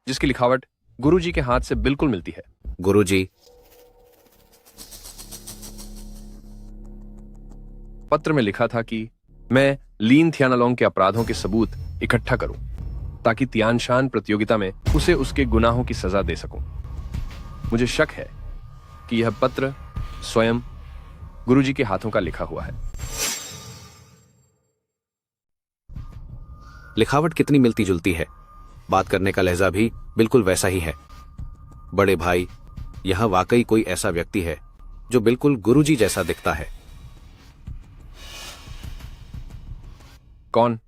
जिसकी लिखावट गुरुजी के हाथ से बिल्कुल मिलती है। गुरुजी? पत्र में लिखा था कि मैं लीन थियानालोंग के अपराधों के सबूत इकट्ठा करूं ताकि तियानशान प्रतियोगिता में उसे उसके गुनाहों की सजा दे सकूं। मुझे शक है कि यह पत्र स्वयं गुरुजी के हाथों का लिखा हुआ है। लिखावट कितनी मिलती जुलती है, बात करने का लहजा भी बिल्कुल वैसा ही है। बड़े भाई, यहां वाकई कोई ऐसा व्यक्ति है जो बिल्कुल गुरुजी जैसा दिखता है। कौन?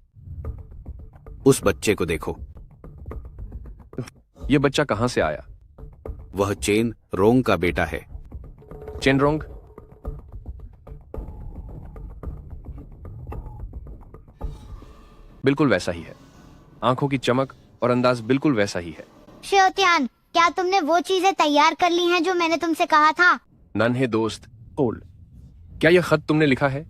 उस बच्चे को देखो। यह बच्चा कहां से आया? वह चेन रोंग का बेटा है। चेन रोंग? बिल्कुल वैसा ही है। आंखों की चमक और अंदाज बिल्कुल वैसा ही है। शाओतियान, क्या तुमने वो चीजें तैयार कर ली हैं जो मैंने तुमसे कहा था? नन्हे दोस्त, बोल, क्या यह खत तुमने लिखा है?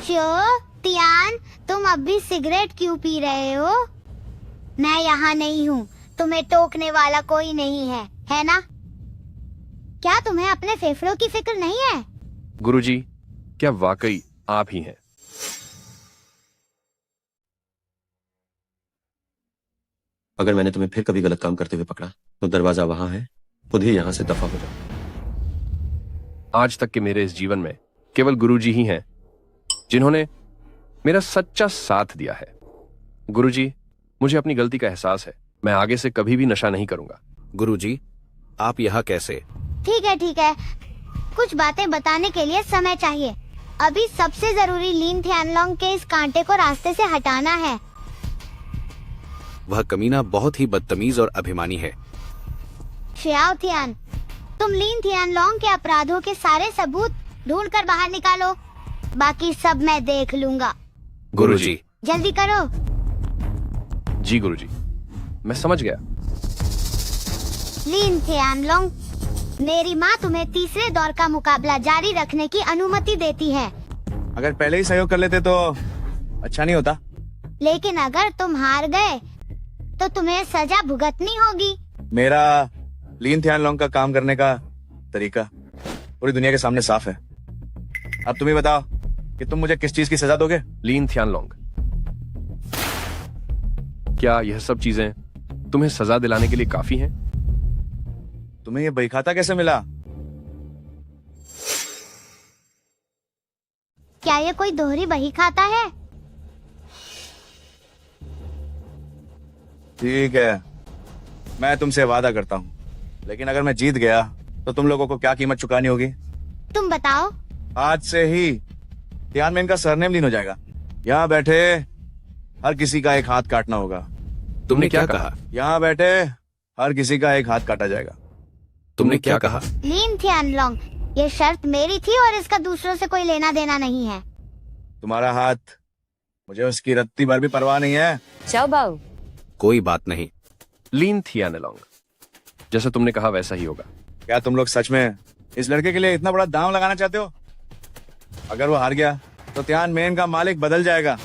शाओतियान, तुम अब भी सिगरेट क्यों पी रहे हो? मैं यहाँ नहीं हूँ, तुम्हें टोकने वाला कोई नहीं है ना? क्या तुम्हें अपने फेफड़ों की फिक्र नहीं है? गुरुजी, क्या वाकई आप ही हैं? अगर मैंने तुम्हें फिर कभी गलत काम करते हुए पकड़ा तो दरवाजा वहां है, खुद ही यहां से दफा हो जाओ। आज तक के मेरे इस जीवन में केवल गुरुजी ही हैं जिन्होंने मेरा सच्चा साथ दिया है। गुरुजी, मुझे अपनी गलती का एहसास है। मैं आगे से कभी भी नशा नहीं करूंगा। गुरुजी, आप यहाँ कैसे? ठीक है, कुछ बातें बताने के लिए समय चाहिए। अभी सबसे जरूरी लीन थियानालोंग के इस कांटे को रास्ते से हटाना है। वह कमीना बहुत ही बदतमीज और अभिमानी है। शाओतियान, तुम लीन थियानालोंग के अपराधों के सारे सबूत ढूंढ कर बाहर निकालो, बाकी सब मैं देख लूंगा। गुरुजी। जल्दी करो। जी गुरुजी, मैं समझ गया। लीन थियानालोंग, मेरी माँ तुम्हें तीसरे दौर का मुकाबला जारी रखने की अनुमति देती है। अगर पहले ही सहयोग कर लेते तो अच्छा नहीं होता? लेकिन अगर तुम हार गए तो तुम्हें सजा भुगतनी होगी। मेरा लीन थियान लॉन्ग का काम करने का तरीका पूरी दुनिया के सामने साफ है। अब तुम ही बताओ कि तुम मुझे किस चीज की सजा दोगे? लीन थियान लॉन्ग, क्या यह सब चीजें तुम्हें सजा दिलाने के लिए काफी हैं? तुम्हें ये बहीखाता कैसे मिला? क्या ये कोई दोहरी बही खाता है? ठीक है, मैं तुमसे वादा करता हूँ, लेकिन अगर मैं जीत गया तो तुम लोगों को क्या कीमत चुकानी होगी? तुम बताओ। आज से ही तियानमेन का सरनेम लीन हो जाएगा। यहाँ बैठे हर किसी का एक हाथ काटना होगा। तुमने क्या कहा? यहाँ बैठे हर किसी का एक हाथ काटा जाएगा। तुमने क्या कहा? लीन थियान लॉन्ग, ये शर्त मेरी थी और इसका दूसरों से कोई लेना देना नहीं है। तुम्हारा हाथ, मुझे उसकी रत्ती भर भी परवाह नहीं है। चाओ बाओ। कोई बात नहीं। लीन थियान लॉन्ग, जैसा तुमने कहा वैसा ही होगा। क्या तुम लोग सच में इस लड़के के लिए इतना बड़ा दांव लगाना चाहते हो? अगर वो हार गया तो तियानमेन का मालिक बदल जाएगा।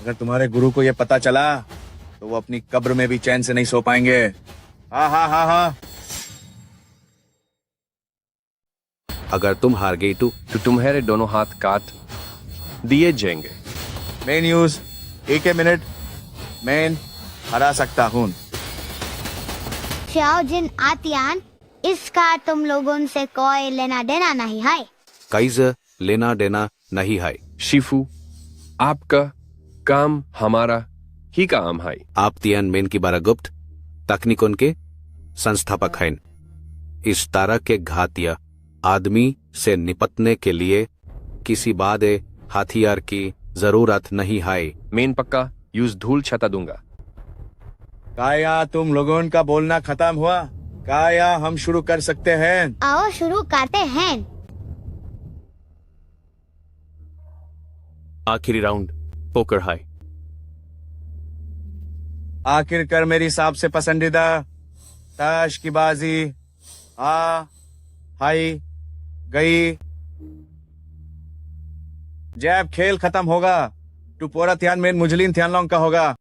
अगर तुम्हारे गुरु को यह पता चला तो वो अपनी कब्र में भी चैन से नहीं सो पाएंगे। हाँ हाँ हाँ हाँ। अगर तुम हार गई तो तुम्हारे दोनों हाथ काट दिए जाएंगे। मेन न्यूज, एक मिनट मैं हरा सकता हूँ। श्याओ जिन आतियान, इसका तुम लोगों से कोई लेना देना नहीं है। काइज़र लेना देना नहीं है। शिफू, आपका काम हमारा ही काम है। आप तियानमेन की बारागुप्त तकनीकों के संस्थापक हैं। इस तरह के घातिया आदमी से निपटने के लिए किसी बादे हथियार की जरूरत नहीं है। मेन पक्का यूज धूल छता दूंगा। काया तुम लोगों का बोलना खत्म हुआ? काया हम शुरू कर सकते हैं? आओ शुरू करते हैं। आखिरी राउंड पोकर हाई। आखिरकार मेरी सबसे पसंदीदा ताश की बाजी हाई गई। जब खेल खत्म होगा तो पूरा तियानमेन मुझलिन थियानलॉन्ग का होगा।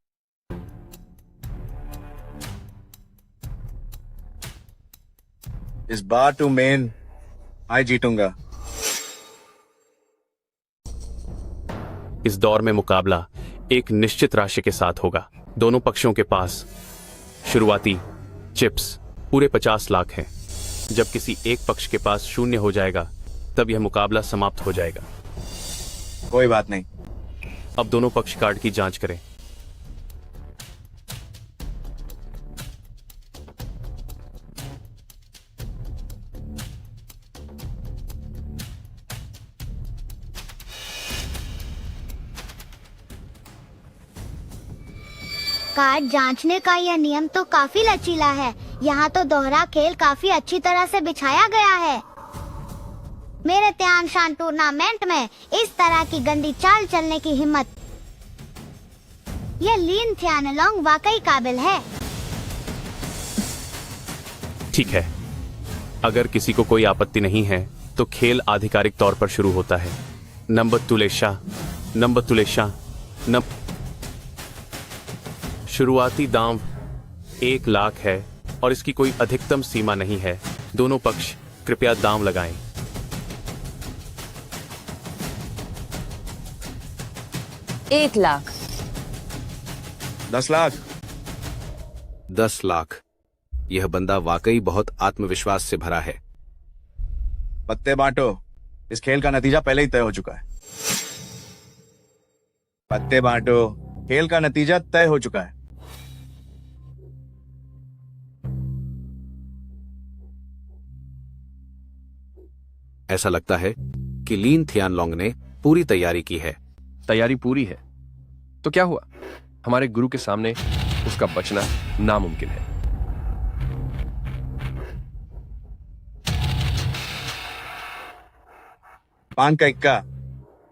इस बार तो मेन मैं जीतूंगा। इस दौर में मुकाबला एक निश्चित राशि के साथ होगा। दोनों पक्षों के पास शुरुआती चिप्स पूरे 50 लाख हैं। जब किसी एक पक्ष के पास शून्य हो जाएगा तब यह मुकाबला समाप्त हो जाएगा। कोई बात नहीं। अब दोनों पक्ष कार्ड की जांच करें। कार्ड जांचने का यह नियम तो काफी लचीला है। यहाँ तो दोहरा खेल काफी अच्छी तरह से बिछाया गया है। मेरे त्यानशान टूर्नामेंट में इस तरह की गंदी चाल चलने की हिम्मत, यह लीन थियानलॉन्ग वाकई काबिल है। ठीक है, अगर किसी को कोई आपत्ति नहीं है तो खेल आधिकारिक तौर पर शुरू होता है। नंबर तुलेशा शुरुआती दांव 1 लाख है और इसकी कोई अधिकतम सीमा नहीं है। दोनों पक्ष कृपया दांव लगाएं। 1 लाख। 10 लाख। 10 लाख। यह बंदा वाकई बहुत आत्मविश्वास से भरा है। पत्ते बांटो। इस खेल का नतीजा पहले ही तय हो चुका है। पत्ते बांटो। खेल का नतीजा तय हो चुका है। ऐसा लगता है कि लीन थियानलॉन्ग ने पूरी तैयारी की है। तैयारी पूरी है तो क्या हुआ? हमारे गुरु के सामने उसका बचना नामुमकिन है। पान का इक्का।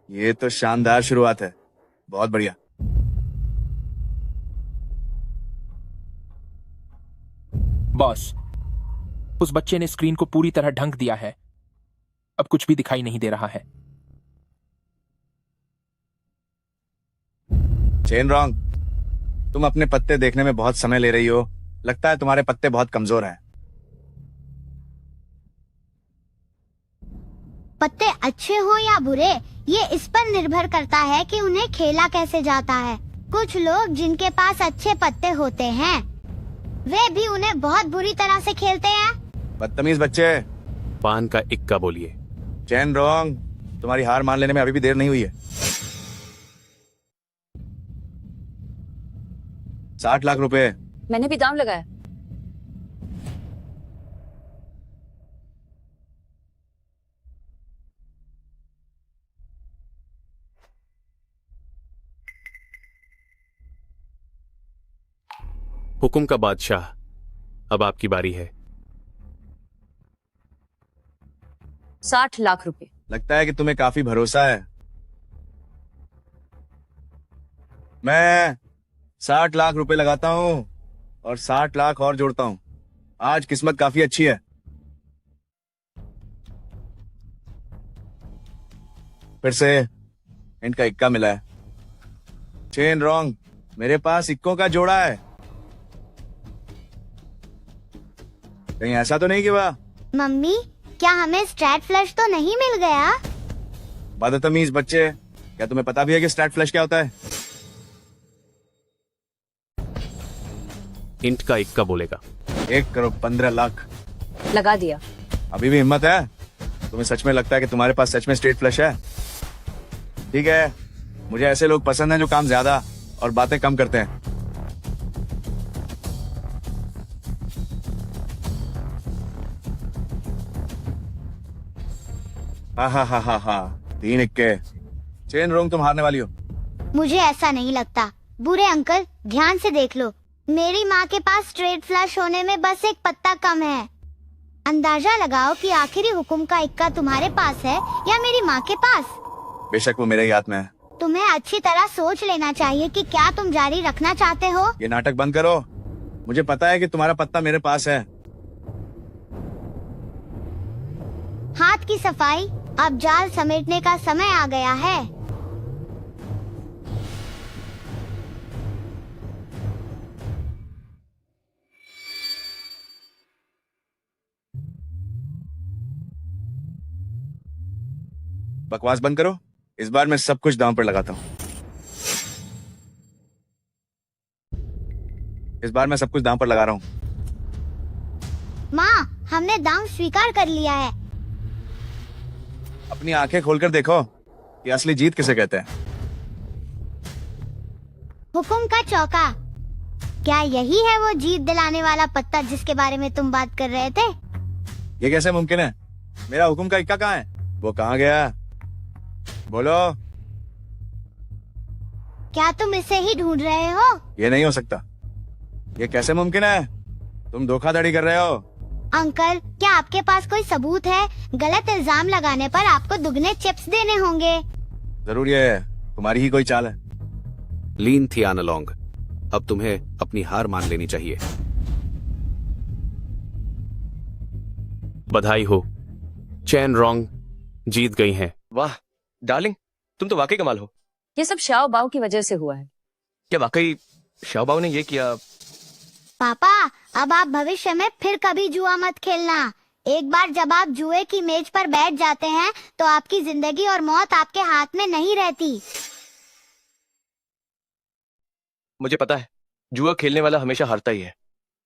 ये तो शानदार शुरुआत है। बहुत बढ़िया। बॉस, उस बच्चे ने स्क्रीन को पूरी तरह ढंक दिया है। अब कुछ भी दिखाई नहीं दे रहा है। चेन रॉन्ग, तुम अपने पत्ते देखने में बहुत समय ले रही हो। लगता है तुम्हारे पत्ते बहुत कमजोर हैं। पत्ते अच्छे हो या बुरे, ये इस पर निर्भर करता है कि उन्हें खेला कैसे जाता है। कुछ लोग जिनके पास अच्छे पत्ते होते हैं, वे भी उन्हें बहुत बुरी तरह से खेलते हैं। बदतमीज बच्चे। पान का इक्का बोलिए। चेन रॉन्ग, तुम्हारी हार मान लेने में अभी भी देर नहीं हुई है। 60 लाख रुपए। मैंने भी दाम लगाया। हुकुम का बादशाह, अब आपकी बारी है। 60 लाख रुपए। लगता है कि तुम्हें काफी भरोसा है। मैं 60 लाख रुपए लगाता हूं और 60 लाख और जोड़ता हूं। आज किस्मत काफी अच्छी है। फिर से इनका इक्का मिला है। चेन रॉन्ग, मेरे पास इक्कों का जोड़ा है। कहीं ऐसा तो नहीं कि वाह। मम्मी, क्या हमें स्ट्रैट फ्लश तो नहीं मिल गया? बदतमीज बच्चे, क्या तुम्हें पता भी है कि स्ट्रैट फ्लश क्या होता है? इंट का इक्का बोलेगा। 1 करोड़ 15 लाख। लगा दिया। अभी भी हिम्मत है? तुम्हें सच में लगता है कि तुम्हारे पास सच में स्ट्रेट फ्लश है? ठीक है, मुझे ऐसे लोग पसंद हैं जो काम ज्यादा और बातें कम करते हैं। हा 3 इक्के। चेन रोंग, तुम हारने वाली हो। मुझे ऐसा नहीं लगता। बुरे अंकल, ध्यान से देख लो। मेरी माँ के पास स्ट्रेट फ्लश होने में बस एक पत्ता कम है। अंदाजा लगाओ कि आखिरी हुक्म का इक्का तुम्हारे पास है या मेरी माँ के पास। बेशक वो मेरे ही हाथ में है। तुम्हें अच्छी तरह सोच लेना चाहिए कि क्या तुम जारी रखना चाहते हो। ये नाटक बंद करो। मुझे पता है कि तुम्हारा पत्ता मेरे पास है। हाथ की सफाई, अब जाल समेटने का समय आ गया है। बकवास बंद करो। इस बार मैं सब कुछ दांव पर लगाता हूँ। इस बार मैं सब कुछ दांव पर लगा रहा हूँ। माँ, हमने दांव स्वीकार कर लिया है। अपनी आंखें खोलकर देखो कि असली जीत किसे कहते हैं। हुकुम का चौका, क्या यही है वो जीत दिलाने वाला पत्ता जिसके बारे में तुम बात कर रहे थे? ये कैसे मुमकिन है? मेरा हुकुम का इक्का कहाँ है? वो कहाँ गया? बोलो। क्या तुम इसे ही ढूंढ रहे हो? ये नहीं हो सकता। ये कैसे मुमकिन है? तुम धोखाधड़ी कर रहे हो। अंकल, क्या आपके पास कोई सबूत है? गलत इल्जाम लगाने पर आपको दुगने चिप्स देने होंगे। जरूर ये तुम्हारी ही कोई चाल है। लीन थियान अलोंग, अब तुम्हें अपनी हार मान लेनी चाहिए। बधाई हो, चैन रोंग जीत गई हैं। वाह डार्लिंग, तुम तो वाकई कमाल हो। ये सब शाओ बाओ की वजह से हुआ है। क्या वाकई शाओबाओ ने ये किया? पापा, अब आप भविष्य में फिर कभी जुआ मत खेलना। एक बार जब आप जुए की मेज पर बैठ जाते हैं तो आपकी जिंदगी और मौत आपके हाथ में नहीं रहती। मुझे पता है, जुआ खेलने वाला हमेशा हारता ही है।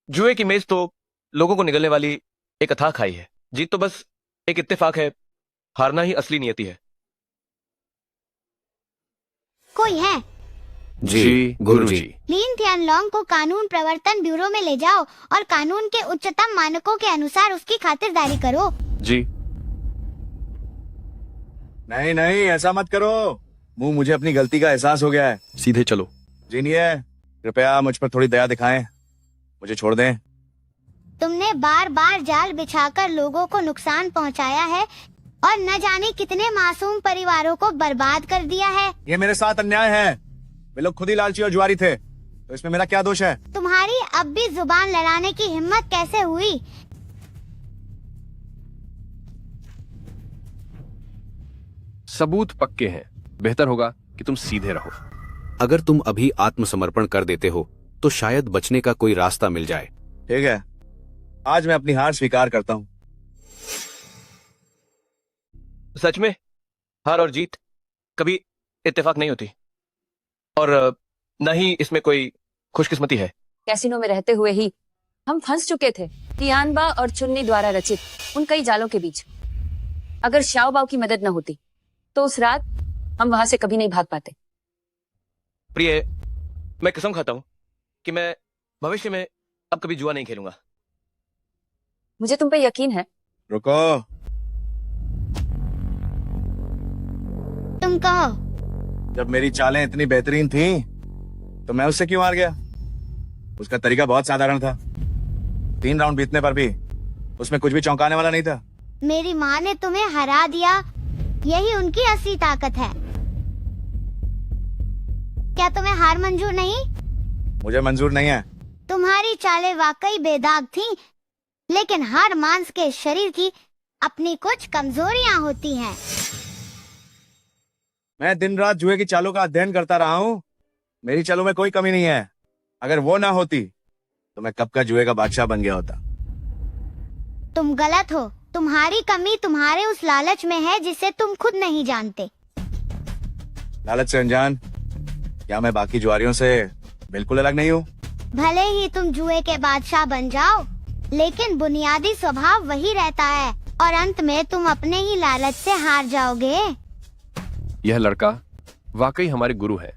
जुए की मेज तो लोगों को निगलने वाली एक अथाह खाई है। जीत तो बस एक इत्तेफाक है, हारना ही असली नियति है। कोई है? जी गुरुजी। लीन थियान लोंग को कानून प्रवर्तन ब्यूरो में ले जाओ और कानून के उच्चतम मानकों के अनुसार उसकी खातिरदारी करो। जी। नहीं नहीं, ऐसा मत करो। मुझे अपनी गलती का एहसास हो गया है। सीधे चलो। जीनिए, कृपया मुझ पर थोड़ी दया दिखाएं। मुझे छोड़ दें। तुमने बार बार जाल बिछाकर लोगों को नुकसान पहुंचाया है और न जाने कितने मासूम परिवारों को बर्बाद कर दिया है। ये मेरे साथ अन्याय है। वे लोग खुद ही लालची और जुआरी थे, तो इसमें मेरा क्या दोष है? तुम्हारी अब भी जुबान लड़ाने की हिम्मत कैसे हुई? सबूत पक्के हैं। बेहतर होगा कि तुम सीधे रहो। अगर तुम अभी आत्मसमर्पण कर देते हो तो शायद बचने का कोई रास्ता मिल जाए। ठीक है, आज मैं अपनी हार स्वीकार करता हूँ। सच में हार और जीत कभी इत्तेफाक नहीं होती, और न ही इसमें कोई खुशकिस्मती है। कैसीनो में रहते हुए ही हम फंस चुके थे तियानबा और चुन्नी द्वारा रचित उन कई जालों के बीच। अगर शाओबाओ की मदद न होती तो उस रात हम वहां से कभी नहीं भाग पाते। प्रिय, मैं कसम खाता हूं कि मैं भविष्य में अब कभी जुआ नहीं खेलूंगा। मुझे तुम पे यकीन है। रुको, तुम कहो। जब मेरी चालें इतनी बेहतरीन थी तो मैं उससे क्यों हार गया? उसका तरीका बहुत साधारण था। 3 राउंड बीतने पर भी उसमें कुछ भी चौंकाने वाला नहीं था। मेरी माँ ने तुम्हें हरा दिया, यही उनकी असली ताकत है। क्या तुम्हें हार मंजूर नहीं? मुझे मंजूर नहीं है। तुम्हारी चालें वाकई बेदाग थीं, लेकिन हर मांस के शरीर की अपनी कुछ कमजोरियां होती हैं। मैं दिन रात जुए की चालों का अध्ययन करता रहा हूँ। मेरी चालों में कोई कमी नहीं है। अगर वो ना होती तो मैं कब का जुए का बादशाह बन गया होता। तुम गलत हो। तुम्हारी कमी तुम्हारे उस लालच में है जिसे तुम खुद नहीं जानते। लालच से अनजान? क्या मैं बाकी जुआरियों से बिल्कुल अलग नहीं हूँ? भले ही तुम जुए के बादशाह बन जाओ, लेकिन बुनियादी स्वभाव वही रहता है, और अंत में तुम अपने ही लालच से हार जाओगे। यह लड़का वाकई हमारे गुरु है,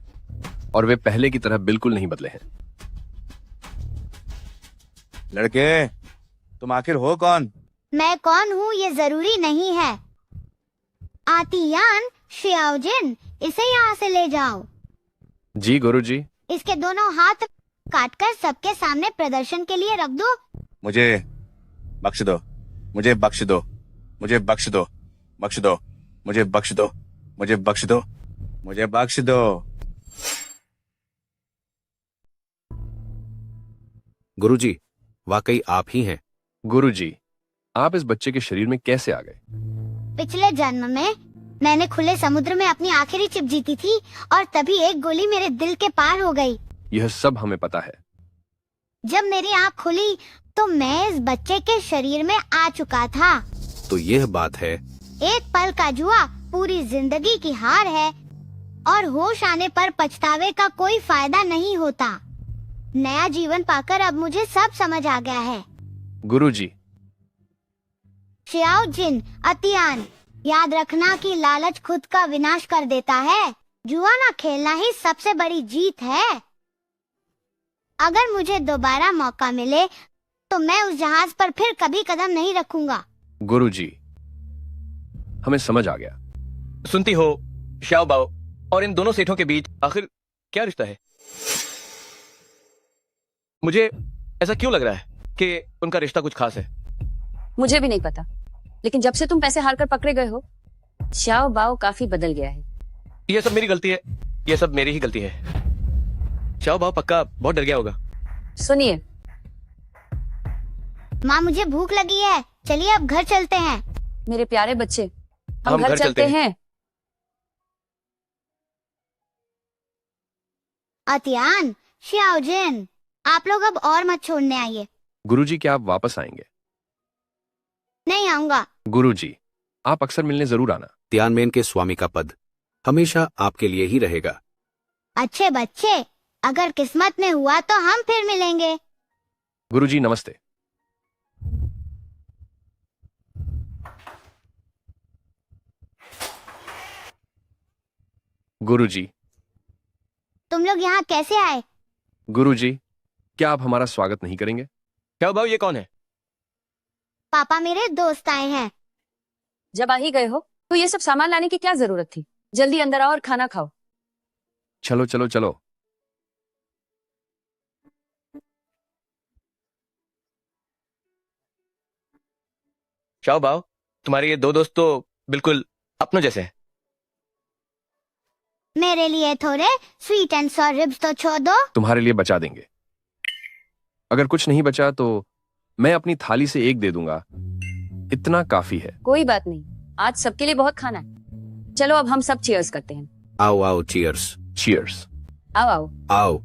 और वे पहले की तरह बिल्कुल नहीं बदले हैं। लड़के, तुम आखिर हो कौन? मैं कौन हूँ ये जरूरी नहीं है। आतियान शियाओजिन, इसे यहाँ से ले जाओ। जी गुरुजी। इसके दोनों हाथ काटकर सबके सामने प्रदर्शन के लिए रख दो। मुझे बख्श दो, मुझे बख्श दो, मुझे बख्श दो, बख्श दो, मुझे बख्श दो, मुझे बख्श दो, मुझे बख्श दो। गुरुजी, वाकई आप ही हैं। गुरुजी, आप इस बच्चे के शरीर में कैसे आ गए? पिछले जन्म में मैंने खुले समुद्र में अपनी आखिरी चिप जीती थी, और तभी एक गोली मेरे दिल के पार हो गई। यह सब हमें पता है। जब मेरी आँख खुली तो मैं इस बच्चे के शरीर में आ चुका था। तो यह बात है। एक पल का जुआ पूरी जिंदगी की हार है, और होश आने पर पछतावे का कोई फायदा नहीं होता। नया जीवन पाकर अब मुझे सब समझ आ गया है। गुरुजी। शियाओ जिन, अतियान, याद रखना कि लालच खुद का विनाश कर देता है। जुआ ना खेलना ही सबसे बड़ी जीत है। अगर मुझे दोबारा मौका मिले तो मैं उस जहाज पर फिर कभी कदम नहीं रखूंगा। गुरुजी, हमें समझ आ गया। सुनती हो शाओबाओ और इन दोनों सेठों के बीच आखिर क्या रिश्ता है? मुझे ऐसा क्यों लग रहा है कि उनका रिश्ता कुछ खास है। मुझे भी नहीं पता, लेकिन जब से तुम पैसे हारकर पकड़े गए हो, शाओबाओ काफी बदल गया है। ये सब मेरी गलती है, ये सब मेरी ही गलती है। शाओबाओ पक्का बहुत डर गया होगा। सुनिए, माँ मुझे भूख लगी है, चलिए अब घर चलते हैं। मेरे प्यारे बच्चे, हम घर चलते हैं। अतियान, शियाओजिन, आप लोग अब और मत छोड़ने आइए। गुरुजी, क्या आप वापस आएंगे? नहीं आऊंगा। गुरुजी, आप अक्सर मिलने जरूर आना। तियानमेन के स्वामी का पद हमेशा आपके लिए ही रहेगा। अच्छे बच्चे, अगर किस्मत में हुआ तो हम फिर मिलेंगे। गुरुजी नमस्ते। गुरुजी। तुम लोग यहाँ कैसे आए? गुरुजी, क्या आप हमारा स्वागत नहीं करेंगे? क्या भाव, ये कौन है? पापा मेरे दोस्त आए हैं। जब आ ही गए हो तो ये सब सामान लाने की क्या जरूरत थी? जल्दी अंदर आओ और खाना खाओ। चलो चलो चलो। शाओबाओ, तुम्हारे ये दो दोस्त तो बिल्कुल अपनों जैसे हैं। मेरे लिए थोड़े स्वीट एंड सॉर रिब्स तो छोड़ दो। तुम्हारे लिए बचा देंगे। अगर कुछ नहीं बचा तो मैं अपनी थाली से एक दे दूंगा, इतना काफी है। कोई बात नहीं, आज सबके लिए बहुत खाना है। चलो अब हम सब चीयर्स करते हैं। आओ आओ, चीयर्स। चीयर्स। आओ आओ आओ।